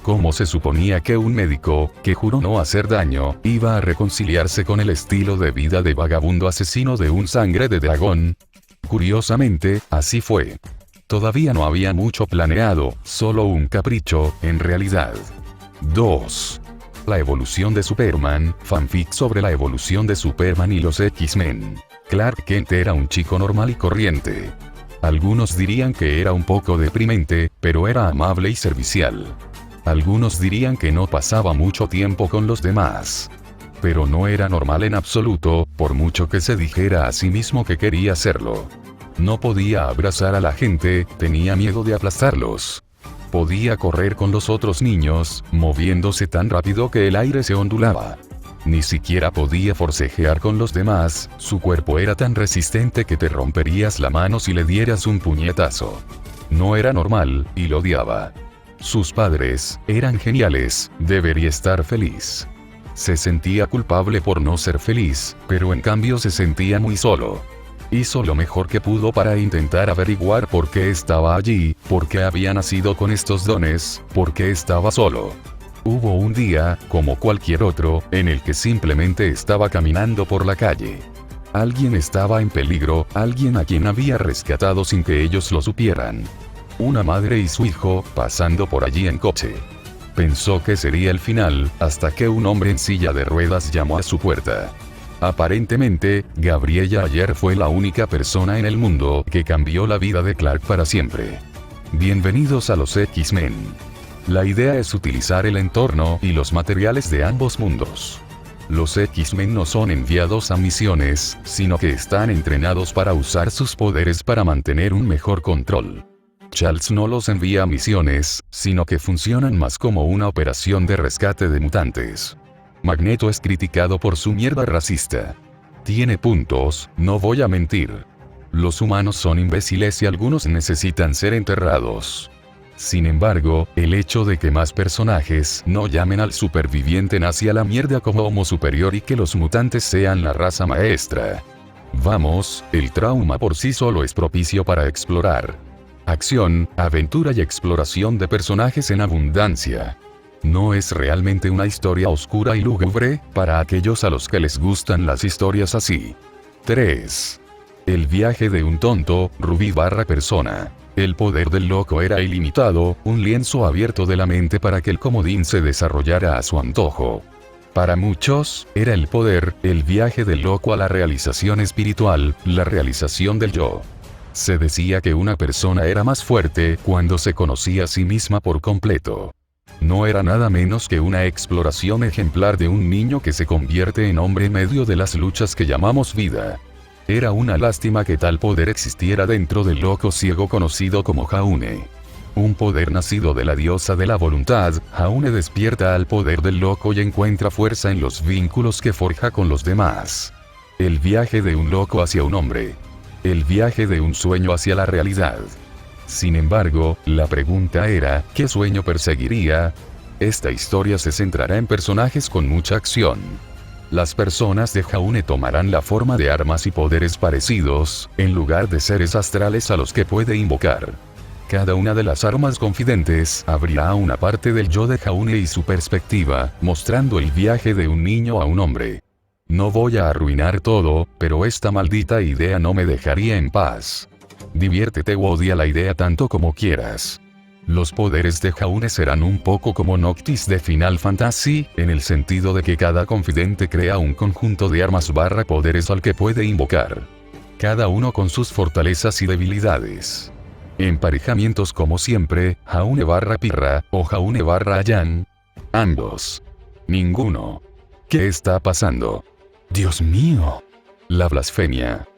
Speaker 1: ¿Cómo se suponía que un médico, que juró no hacer daño, iba a reconciliarse con el estilo de vida de vagabundo asesino de un sangre de dragón? Curiosamente, así fue. Todavía no había mucho planeado, solo un capricho, en realidad. 2. La evolución de Superman, fanfic sobre la evolución de Superman y los X-Men. Clark Kent era un chico normal y corriente. Algunos dirían que era un poco deprimente, pero era amable y servicial. Algunos dirían que no pasaba mucho tiempo con los demás. Pero no era normal en absoluto, por mucho que se dijera a sí mismo que quería serlo. No podía abrazar a la gente, tenía miedo de aplastarlos. Podía correr con los otros niños, moviéndose tan rápido que el aire se ondulaba. Ni siquiera podía forcejear con los demás, su cuerpo era tan resistente que te romperías la mano si le dieras un puñetazo. No era normal, y lo odiaba. Sus padres eran geniales, debería estar feliz. Se sentía culpable por no ser feliz, pero en cambio se sentía muy solo. Hizo lo mejor que pudo para intentar averiguar por qué estaba allí, por qué había nacido con estos dones, por qué estaba solo. Hubo un día, como cualquier otro, en el que simplemente estaba caminando por la calle. Alguien estaba en peligro, alguien a quien había rescatado sin que ellos lo supieran. Una madre y su hijo, pasando por allí en coche. Pensó que sería el final, hasta que un hombre en silla de ruedas llamó a su puerta. Aparentemente, Gabriella Ayer fue la única persona en el mundo que cambió la vida de Clark para siempre. Bienvenidos a los X-Men. La idea es utilizar el entorno y los materiales de ambos mundos. Los X-Men no son enviados a misiones, sino que están entrenados para usar sus poderes para mantener un mejor control. Charles no los envía a misiones, sino que funcionan más como una operación de rescate de mutantes. Magneto es criticado por su mierda racista. Tiene puntos, no voy a mentir. Los humanos son imbéciles y algunos necesitan ser enterrados. Sin embargo, el hecho de que más personajes no llamen al superviviente nazi a la mierda como homo superior y que los mutantes sean la raza maestra. Vamos, el trauma por sí solo es propicio para explorar. Acción, aventura y exploración de personajes en abundancia. No es realmente una historia oscura y lúgubre, para aquellos a los que les gustan las historias así. 3. El viaje de un tonto, Rubí/persona. El poder del loco era ilimitado, un lienzo abierto de la mente para que el comodín se desarrollara a su antojo. Para muchos, era el poder, el viaje del loco a la realización espiritual, la realización del yo. Se decía que una persona era más fuerte cuando se conocía a sí misma por completo. No era nada menos que una exploración ejemplar de un niño que se convierte en hombre en medio de las luchas que llamamos vida. Era una lástima que tal poder existiera dentro del loco ciego conocido como Jaune. Un poder nacido de la diosa de la voluntad, Jaune despierta al poder del loco y encuentra fuerza en los vínculos que forja con los demás. El viaje de un loco hacia un hombre. El viaje de un sueño hacia la realidad. Sin embargo, la pregunta era, ¿qué sueño perseguiría? Esta historia se centrará en personajes con mucha acción. Las personas de Jaune tomarán la forma de armas y poderes parecidos, en lugar de seres astrales a los que puede invocar. Cada una de las armas confidentes abrirá una parte del yo de Jaune y su perspectiva, mostrando el viaje de un niño a un hombre. No voy a arruinar todo, pero esta maldita idea no me dejaría en paz. Diviértete o odia la idea tanto como quieras. Los poderes de Jaune serán un poco como Noctis de Final Fantasy, en el sentido de que cada confidente crea un conjunto de armas/poderes al que puede invocar. Cada uno con sus fortalezas y debilidades. Emparejamientos como siempre, Jaune/Pirra, o Jaune/Ayan. Ambos. Ninguno. ¿Qué está pasando? Dios mío. La blasfemia.